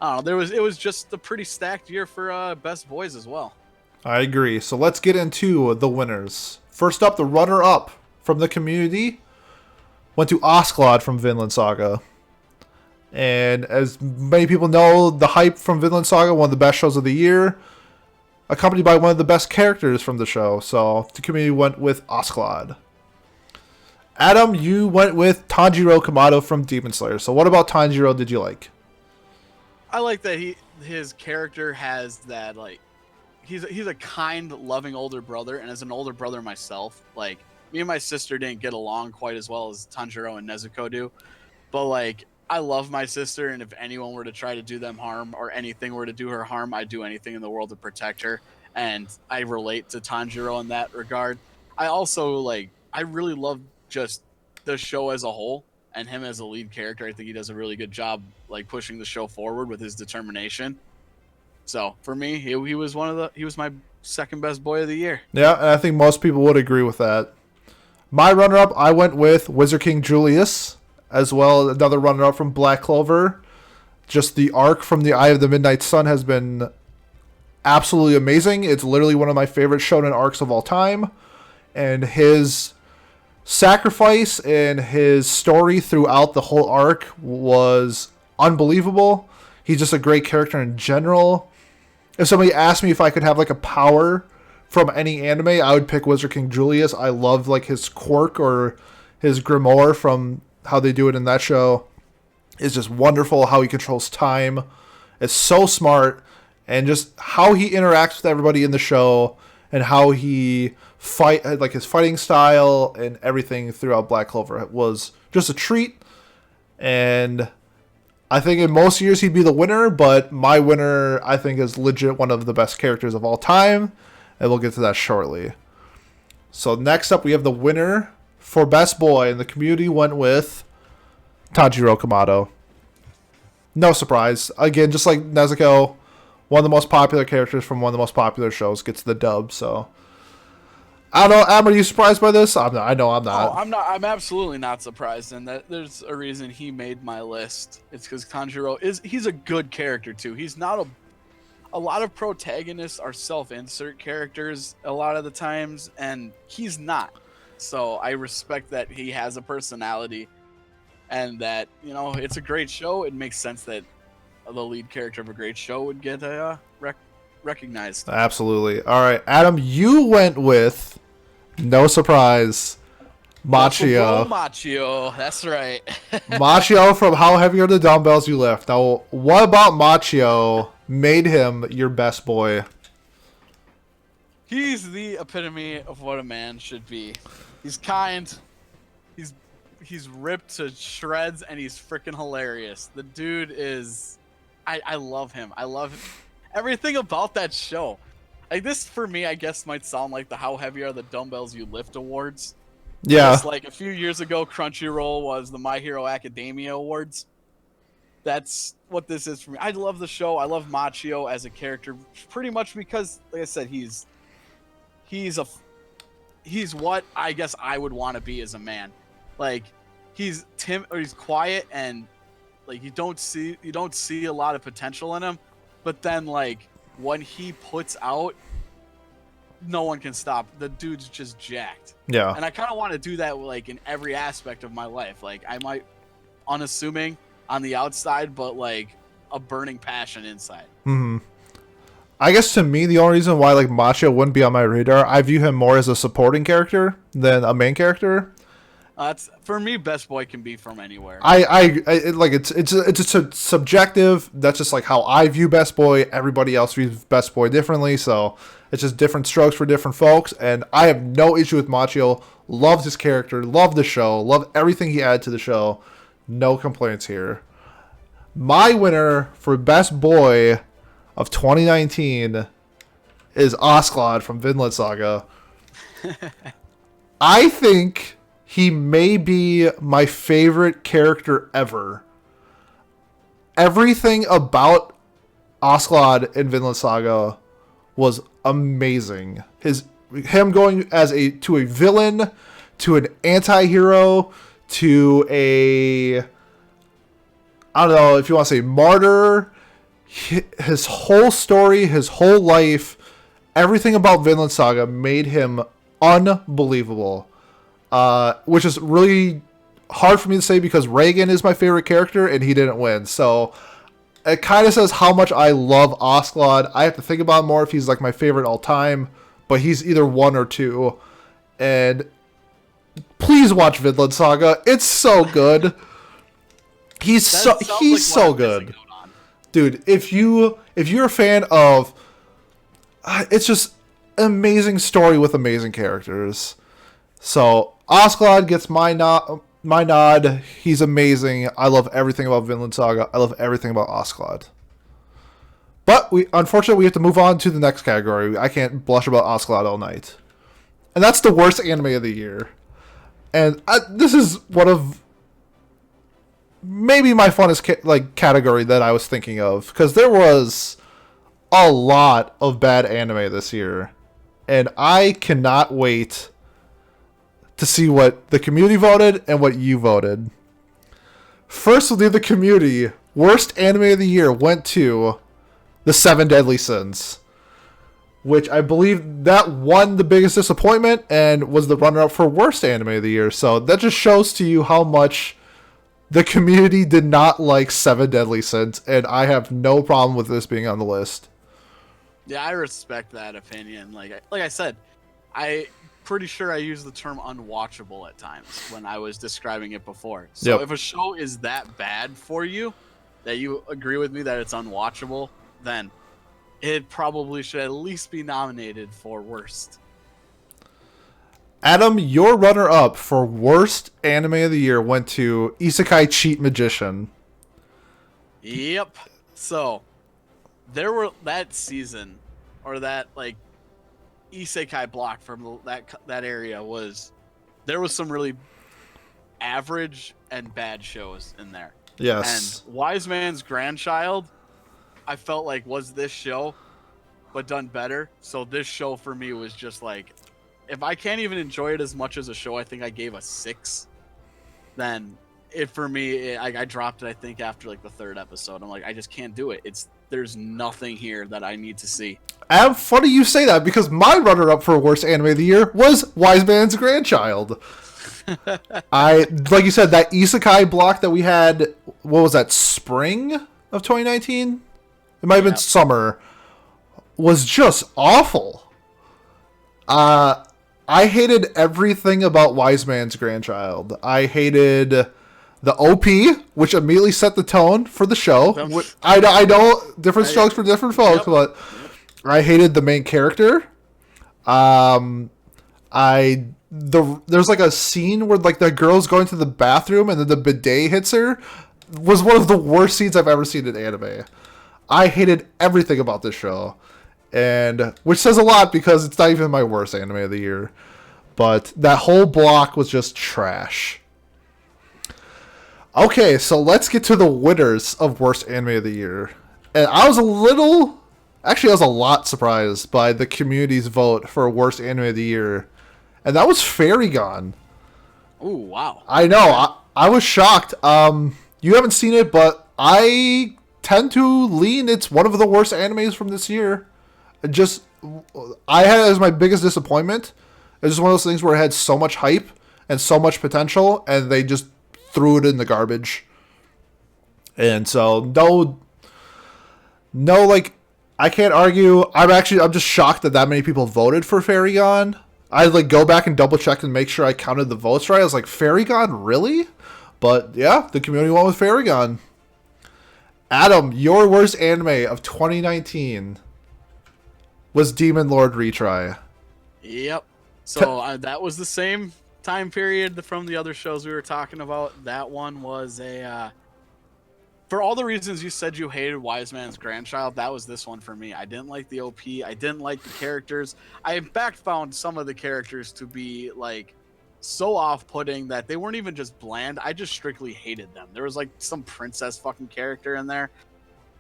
I don't know. It was just a pretty stacked year for Best Boys as well. I agree. So let's get into the winners. First up, the runner-up from the community went to Askeladd from Vinland Saga. And as many people know, the hype from Vinland Saga, one of the best shows of the year, accompanied by one of the best characters from the show. So the community went with Askeladd. Adam, you went with Tanjiro Kamado from Demon Slayer. So what about Tanjiro did you like? I like that his character has that, like, he's a kind, loving older brother, and as an older brother myself, like, me and my sister didn't get along quite as well as Tanjiro and Nezuko do, but like, I love my sister, and if anyone were to try to do them harm or anything were to do her harm, I'd do anything in the world to protect her, and I relate to Tanjiro in that regard. I also, like, I really love just the show as a whole, and him as a lead character. I think he does a really good job, like, pushing the show forward with his determination. So for me, he was my second best boy of the year. Yeah, and I think most people would agree with that. My runner-up, I went with Wizard King Julius, as well another runner-up from Black Clover. Just the arc from the Eye of the Midnight Sun has been absolutely amazing. It's literally one of my favorite shonen arcs of all time. And his sacrifice and his story throughout the whole arc was unbelievable. He's just a great character in general. If somebody asked me if I could have like a power from any anime, I would pick Wizard King Julius. I love like his quirk or his grimoire from how they do it in that show. It's just wonderful how he controls time. It's so smart, and just how he interacts with everybody in the show and how he like his fighting style and everything throughout Black Clover was just a treat. And I think in most years he'd be the winner, but my winner I think is legit one of the best characters of all time. And we'll get to that shortly. So next up, we have the winner for Best Boy, and the community went with Tanjiro Kamado. No surprise. Again, just like Nezuko, one of the most popular characters from one of the most popular shows gets the dub. So I don't know. Am, are you surprised by this? I'm not. I know I'm not. Oh, I'm not. I'm absolutely not surprised, and that there's a reason he made my list. It's because Tanjiro he's a good character too. He's not a lot of protagonists are self-insert characters a lot of the times, and he's not. So I respect that he has a personality, and that, you know, it's a great show. It makes sense that the lead character of a great show would get recognized. Absolutely. All right, Adam, you went with, no surprise, Machio. Machio, that's right. Machio from How Heavy Are the Dumbbells You Lift. Now, what about Machio made him your best boy? He's the epitome of what a man should be. He's kind. He's ripped to shreds, and he's freaking hilarious. The dude is... I love him. I love everything about that show. Like, this, for me, I guess might sound like the How Heavy Are the Dumbbells You Lift Awards. Yeah. Just like a few years ago, Crunchyroll was the My Hero Academia Awards. That's what this is for me. I love the show. I love Machio as a character, pretty much because, like I said, he's what I guess I would want to be as a man. Like, he's quiet, and like you don't see a lot of potential in him, but then like when he puts out, no one can stop. The dude's just jacked. Yeah. And I kind of want to do that like in every aspect of my life. Like, I might unassuming on the outside, but like a burning passion inside. I guess to me, the only reason why like Machio wouldn't be on my radar, I view him more as a supporting character than a main character. That's for me. Best boy can be from anywhere. I like it's subjective. That's just like how I view Best Boy. Everybody else views Best Boy differently, so it's just different strokes for different folks. And I have no issue with Machio. Loved his character. Loved the show. Loved everything he added to the show. No complaints here. My winner for Best Boy of 2019 is Osclad from Vinland Saga. I think he may be my favorite character ever. Everything about Osclad in Vinland Saga was amazing. Him going to a villain, to an anti-hero, to a, I don't know if you want to say martyr. His whole story, his whole life, everything about Vinland Saga made him unbelievable. Which is really hard for me to say because Reagan is my favorite character and he didn't win. So it kind of says how much I love Osclad. I have to think about more if he's like my favorite all time, but he's either one or two. And please watch Vinland Saga. It's so good. He's so good. Dude, if you're a fan of, it's just amazing story with amazing characters. So Osclad gets my nod. He's amazing. I love everything about Vinland Saga. I love everything about Osclad. But unfortunately we have to move on to the next category. I can't blush about Osclad all night, and that's the worst anime of the year. And this is one of maybe my funnest category that I was thinking of, because there was a lot of bad anime this year, and I cannot wait to see what the community voted and what you voted. First, we'll do the community. Worst anime of the year went to The Seven Deadly Sins, which I believe that won the biggest disappointment and was the runner-up for worst anime of the year. So that just shows to you how much the community did not like Seven Deadly Sins, and I have no problem with this being on the list. Yeah, I respect that opinion. Like I said, I pretty sure I used the term unwatchable at times when I was describing it before. So Yep. if a show is that bad for you, that you agree with me that it's unwatchable, then it probably should at least be nominated for worst. Adam, your runner-up for worst anime of the year went to Isekai Cheat Magician. Yep. So there were that season, or that like Isekai block from that area there was some really average and bad shows in there. Yes. And Wise Man's Grandchild, I felt like was this show, but done better. So this show for me was just like, if I can't even enjoy it as much as a show I think I gave a 6, then I dropped it, I think, after like the 3rd episode. I'm like, I just can't do it. There's nothing here that I need to see. Adam, funny you say that, because my runner-up for worst anime of the year was Wise Man's Grandchild. Like you said, that Isekai block that we had, what was that, spring of 2019? It might have been summer. Was just awful. I hated everything about Wise Man's Grandchild. I hated the OP, which immediately set the tone for the show. I know different strokes for different folks, but I hated the main character. There's like a scene where like the girl's going to the bathroom and then the bidet hits her. Was one of the worst scenes I've ever seen in anime. I hated everything about this show, and which says a lot because it's not even my worst anime of the year. But that whole block was just trash. Okay, so let's get to the winners of worst anime of the year. And I was a lot surprised by the community's vote for worst anime of the year. And that was Fairy Gone. Oh, wow. I know. I was shocked. You haven't seen it, but I tend to lean it's one of the worst animes from this year. I had it as my biggest disappointment. It's just one of those things where it had so much hype and so much potential, and they just threw it in the garbage. And so, like, I can't argue. I'm just shocked that many people voted for Fairy Gone. I like go back and double check and make sure I counted the votes right. I was like, Fairy Gone, really? But yeah, the community went with Fairy Gone. Adam, your worst anime of 2019 was Demon Lord Retry. Yep. So that was the same time period from the other shows we were talking about. That one was for all the reasons you said you hated Wise Man's Grandchild, that was this one for me. I didn't like the OP. I didn't like the characters. I in fact found some of the characters to be like so off-putting that they weren't even just bland. I just strictly hated them. There was like some princess fucking character in there.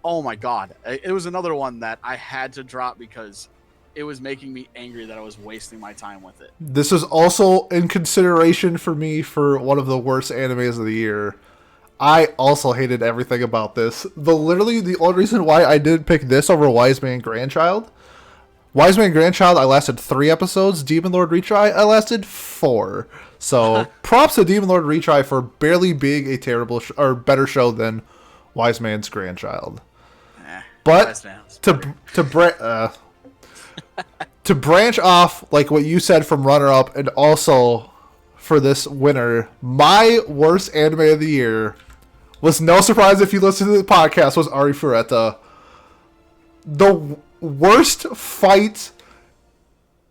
Oh my god. It was another one that I had to drop because it was making me angry that I was wasting my time with it. This is also in consideration for me for one of the worst animes of the year. I also hated everything about this. The only reason why I didn't pick this over Wise Man Grandchild. Wise Man Grandchild, I lasted 3 episodes. Demon Lord Retry, I lasted 4. So props to Demon Lord Retry for barely being a terrible or better show than Wise Man's Grandchild. But to branch off like what you said from runner up, and also for this winner, my worst anime of the year was, no surprise if you listen to the podcast, was Ari Fureta. The worst fight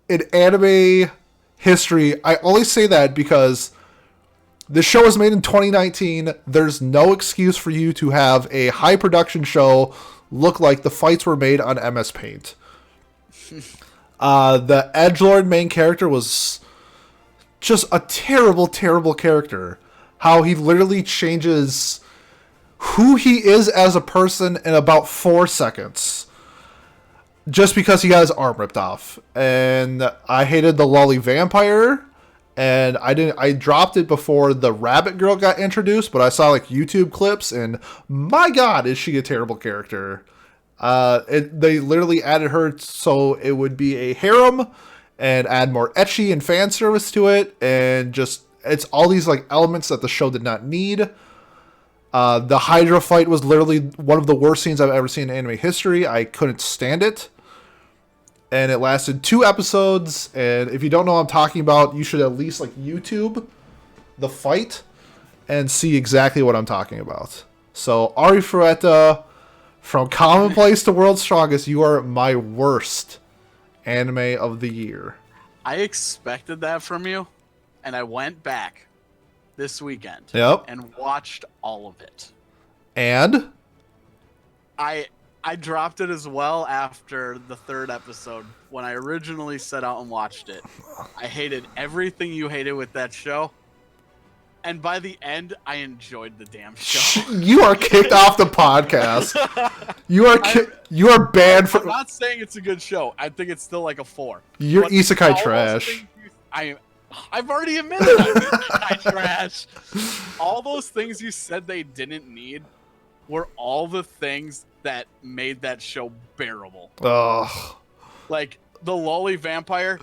in anime history. I only say that because the show was made in 2019. There's no excuse for you to have a high production show look like the fights were made on MS Paint. The edgelord main character was just a terrible, terrible character. How he literally changes who he is as a person in about 4 seconds. Just because he got his arm ripped off. And I hated the lolly vampire. and I dropped it before the Rabbit Girl got introduced, but I saw like YouTube clips, and my God, is she a terrible character? They literally added her so it would be a harem, and add more ecchi and fan service to it, and just it's all these like elements that the show did not need. The Hydra fight was literally one of the worst scenes I've ever seen in anime history. I couldn't stand it. And it lasted 2 episodes. And if you don't know what I'm talking about, you should at least like YouTube the fight and see exactly what I'm talking about. So Ari Frueta, from Commonplace to World's Strongest, you are my worst anime of the year. I expected that from you, and I went back this weekend and watched all of it. And I dropped it as well after the 3rd episode when I originally set out and watched it. I hated everything you hated with that show. And by the end, I enjoyed the damn show. You are kicked off the podcast. You are banned from. I'm not saying it's a good show. I think it's still like a 4. You're Isekai trash. I've already admitted I'm Isekai trash. All those things you said they didn't need were all the things that made that show bearable. Ugh. Like the lolly vampire.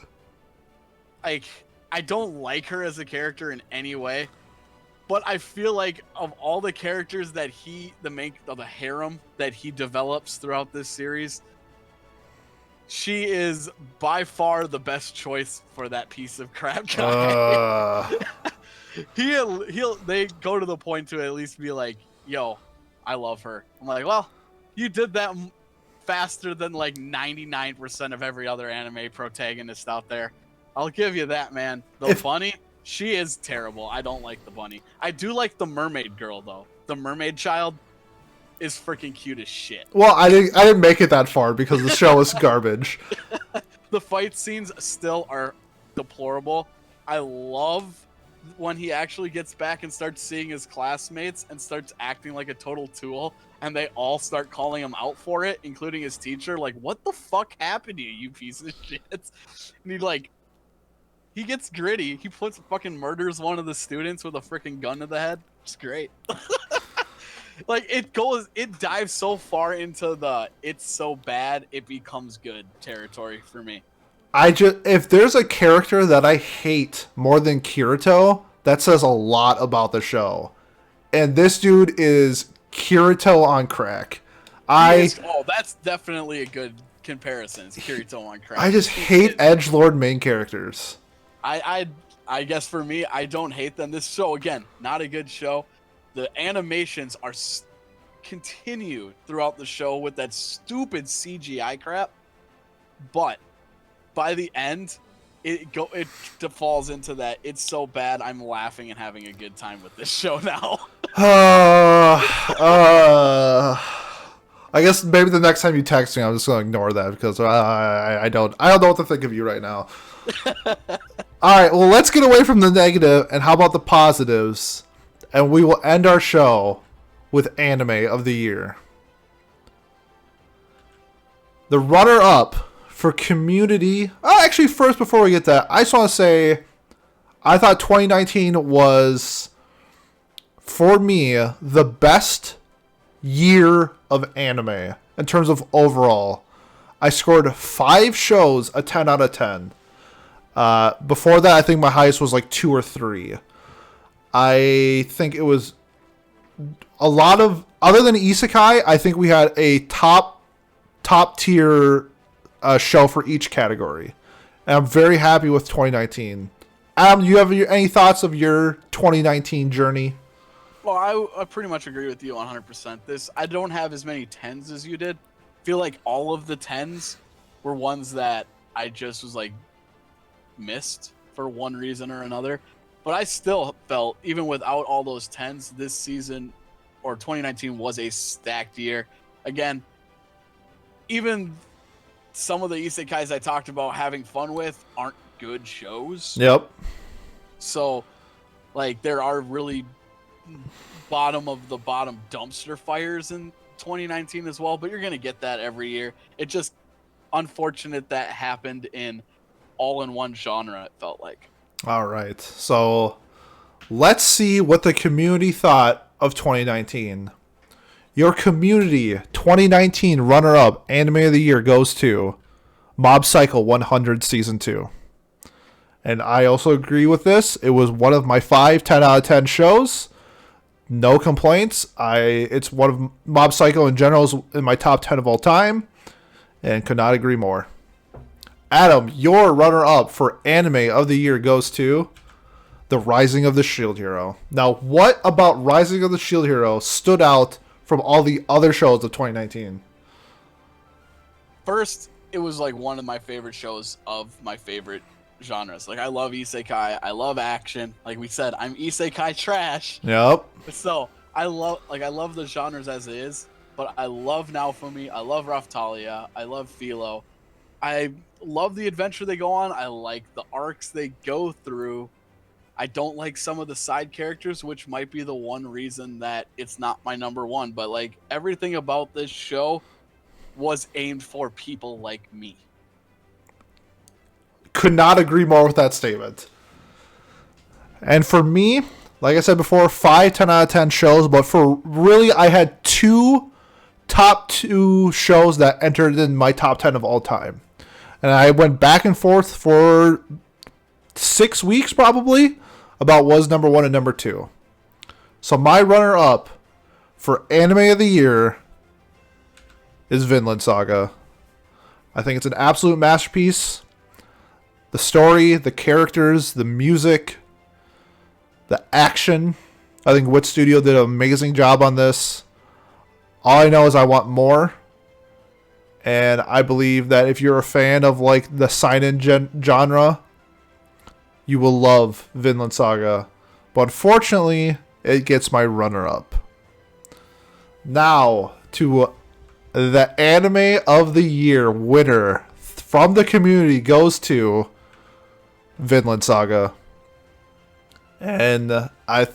Like I don't like her as a character in any way. But I feel like of all the characters that the harem that he develops throughout this series, she is by far the best choice for that piece of crap guy. They go to the point to at least be like, yo, I love her. I'm like, well, you did that faster than like 99% of every other anime protagonist out there. I'll give you that, man. The bunny, she is terrible. I don't like the bunny. I do like the mermaid girl, though. The mermaid child is freaking cute as shit. Well, I didn't make it that far because the show is garbage. The fight scenes still are deplorable. I love when he actually gets back and starts seeing his classmates and starts acting like a total tool, and they all start calling him out for it, including his teacher. Like, what the fuck happened to you, you piece of shit? And he gets gritty. He fucking murders one of the students with a freaking gun to the head. It's great. Like, it dives so far into the it's so bad it becomes good territory for me. If there's a character that I hate more than Kirito, that says a lot about the show. And this dude is Kirito on crack. That's definitely a good comparison. It's Kirito on crack. I just hate edgelord main characters. I guess for me, I don't hate them. This show, again, not a good show. The animations are continue throughout the show with that stupid CGI crap, but by the end, it falls into that it's so bad I'm laughing and having a good time with this show now. I guess maybe the next time you text me, I'm just gonna ignore that because I don't know what to think of you right now. All right, well, let's get away from the negative and how about the positives? And we will end our show with anime of the year. The runner-up for community... actually, first, before we get that, I just want to say I thought 2019 was, for me, the best year of anime in terms of overall. I scored 5 shows a 10 out of 10. Before that, I think my highest was like 2 or 3. I think it was a lot of, other than Isekai, I think we had a top tier show for each category. And I'm very happy with 2019. Adam, do you have any thoughts of your 2019 journey? Well, I pretty much agree with you 100%. I don't have as many 10s as you did. I feel like all of the 10s were ones that I just was like missed for one reason or another. But I still felt, even without all those 10s, this season, or 2019, was a stacked year. Again, even some of the isekais I talked about having fun with aren't good shows. Yep. So, like, there are really bottom of the bottom dumpster fires in 2019 as well, but you're going to get that every year. It just unfortunate that happened in all in one genre, it felt like. All right. So let's see what the community thought of 2019. Your community 2019 runner-up anime of the year goes to Mob Psycho 100 Season 2. And I also agree with this. It was one of my 10 out of 10 shows. No complaints. It's one of Mob Psycho in general is in my top 10 of all time, and could not agree more. Adam, your runner-up for anime of the year goes to The Rising of the Shield Hero. Now, what about Rising of the Shield Hero stood out from all the other shows of 2019? First, it was like one of my favorite shows of my favorite genres. Like, I love Isekai. I love action. Like we said, I'm Isekai trash. Yep. So I love the genres as it is, but I love Naofumi. I love Raftalia. I love Philo. I love the adventure they go on. I like the arcs they go through. I don't like some of the side characters, which might be the one reason that it's not my number one. But like everything about this show was aimed for people like me. Could not agree more with that statement. And for me, like I said before, 10 out of 10 shows, but for really, I had top two shows that entered in my top 10 of all time. And I went back and forth for 6 weeks probably about was number one and number two. So my runner-up for anime of the year is Vinland Saga. I think it's an absolute masterpiece. The story, the characters, the music, the action. I think Wit Studio did an amazing job on this. All I know is I want more. And I believe that if you're a fan of like the seinen genre, you will love Vinland Saga. But unfortunately, it gets my runner-up. Now, to the anime of the year winner from the community goes to Vinland Saga. And I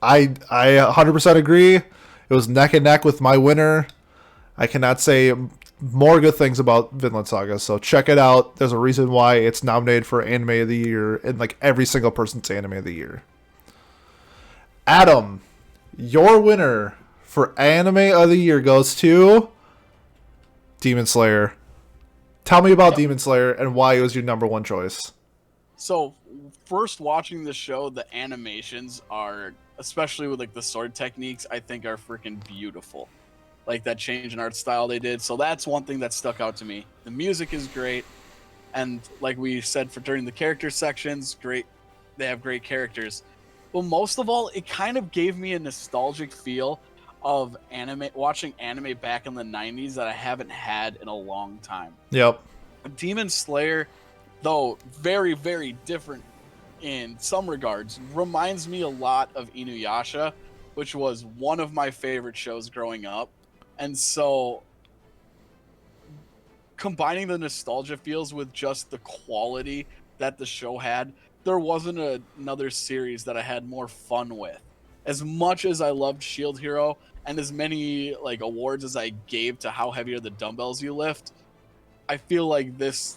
100% agree. It was neck and neck with my winner. I cannot say more good things about Vinland Saga, so check it out. There's a reason why it's nominated for Anime of the Year in like every single person's Anime of the Year. Adam, your winner for Anime of the Year goes to Demon Slayer. Tell me about Demon Slayer and why it was your number one choice. So, first watching the show, the animations are, especially with like the sword techniques, I think are freaking beautiful. Like that change in art style they did. So that's one thing that stuck out to me. The music is great. And like we said during the character sections, great. They have great characters. But most of all, it kind of gave me a nostalgic feel of watching anime back in the 90s that I haven't had in a long time. Yep. Demon Slayer, though very, very different in some regards, reminds me a lot of Inuyasha, which was one of my favorite shows growing up. And so combining the nostalgia feels with just the quality that the show had, there wasn't another series that I had more fun with. As much as I loved Shield Hero and as many like awards as I gave to how heavy are the dumbbells you lift, I feel like this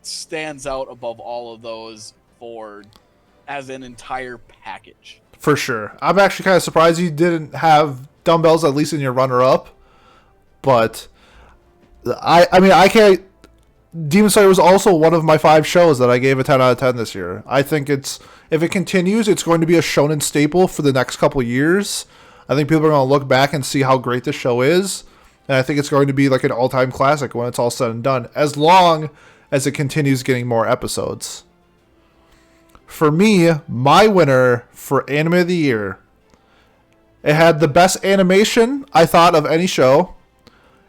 stands out above all of those as an entire package. For sure. I'm actually kind of surprised you didn't have dumbbells at least in your runner-up. But I mean, I can't. Demon Slayer was also one of my 5 shows that I gave a 10 out of 10 this year. I think if it continues, it's going to be a shonen staple for the next couple years. I think people are going to look back and see how great this show is. And I think it's going to be like an all-time classic when it's all said and done, as long as it continues getting more episodes. For me, my winner for Anime of the Year, it had the best animation, I thought, of any show.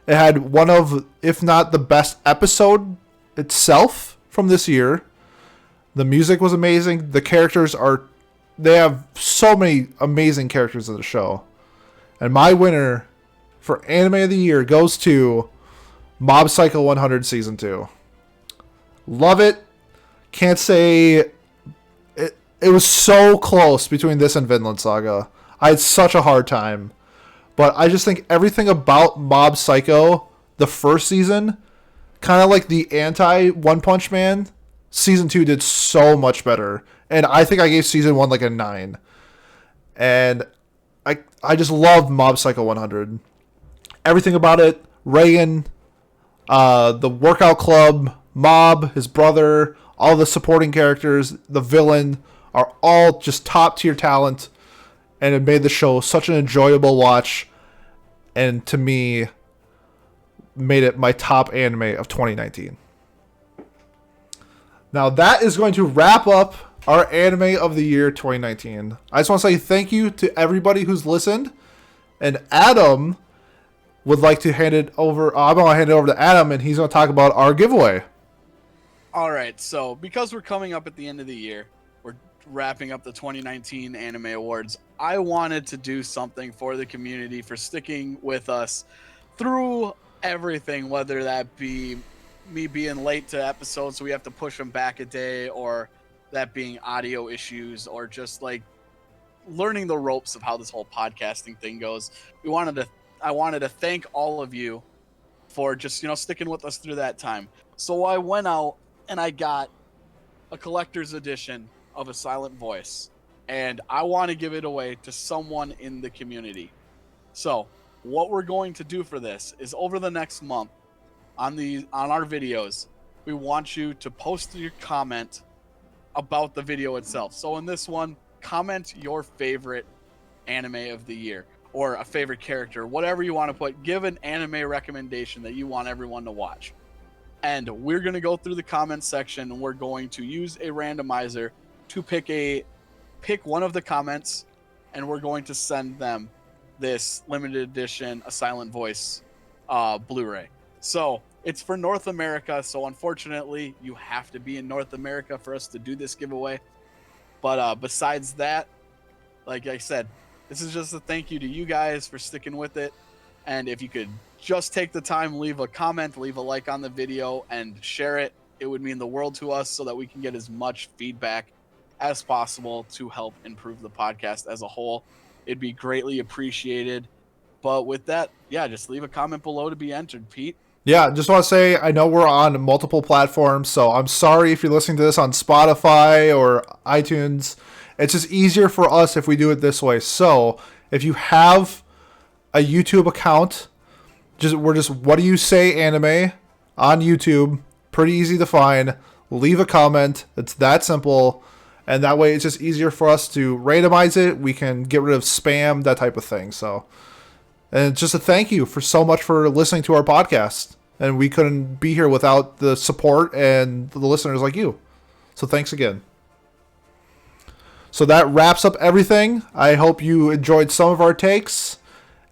It had one of, if not the best episode itself from this year. The music was amazing. The characters they have so many amazing characters in the show. And my winner for Anime of the Year goes to Mob Psycho 100 Season 2. Love it. Can't say it was so close between this and Vinland Saga. I had such a hard time. But I just think everything about Mob Psycho, the first season, kind of like the anti One Punch Man season 2 did so much better. And I think I gave season 1 like a 9. And I just love Mob Psycho 100. Everything about it, Reagan, the workout club, Mob, his brother, all the supporting characters, the villain, are all just top tier talent. And it made the show such an enjoyable watch. And to me, made it my top anime of 2019. Now that is going to wrap up our anime of the year 2019. I just want to say thank you to everybody who's listened. And Adam would like to hand it over. I'm going to hand it over to Adam, and he's going to talk about our giveaway. All right, so because we're coming up at the end of the year, we're wrapping up the 2019 Anime Awards. I wanted to do something for the community for sticking with us through everything, whether that be me being late to episodes so we have to push them back a day, or that being audio issues, or just like learning the ropes of how this whole podcasting thing goes. I wanted to thank all of you for just, sticking with us through that time. So I went out and I got a collector's edition of A Silent Voice, and I want to give it away to someone in the community. So what we're going to do for this is, over the next month on our videos, we want you to post your comment about the video itself. So in this one, comment your favorite anime of the year, or a favorite character, whatever you want to put. Give an anime recommendation that you want everyone to watch. And we're going to go through the comments section, and we're going to use a randomizer to pick one of the comments, and we're going to send them this limited edition A Silent Voice Blu-ray. So it's for North America, so unfortunately you have to be in North America for us to do this giveaway. But besides that, like I said, this is just a thank you to you guys for sticking with it. And if you could just take the time, leave a comment, leave a like on the video, and share it, it would mean the world to us, so that we can get as much feedback as possible to help improve the podcast as a whole. It'd be greatly appreciated. But with that, yeah, just leave a comment below to be entered, Pete. Yeah, just want to say, I know we're on multiple platforms, so I'm sorry if you're listening to this on Spotify or iTunes. It's just easier for us if we do it this way. So if you have a YouTube account, we're just What Do You Say Anime on YouTube. Pretty easy to find. Leave a comment. It's that simple. And that way it's just easier for us to randomize it. We can get rid of spam, that type of thing. So, and it's just a thank you for so much for listening to our podcast. And we couldn't be here without the support and the listeners like you. So thanks again. So that wraps up everything. I hope you enjoyed some of our takes.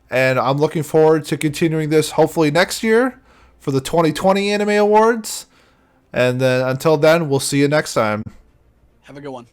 And I'm looking forward to continuing this hopefully next year for the 2020 Anime Awards. And then until then, we'll see you next time. Have a good one.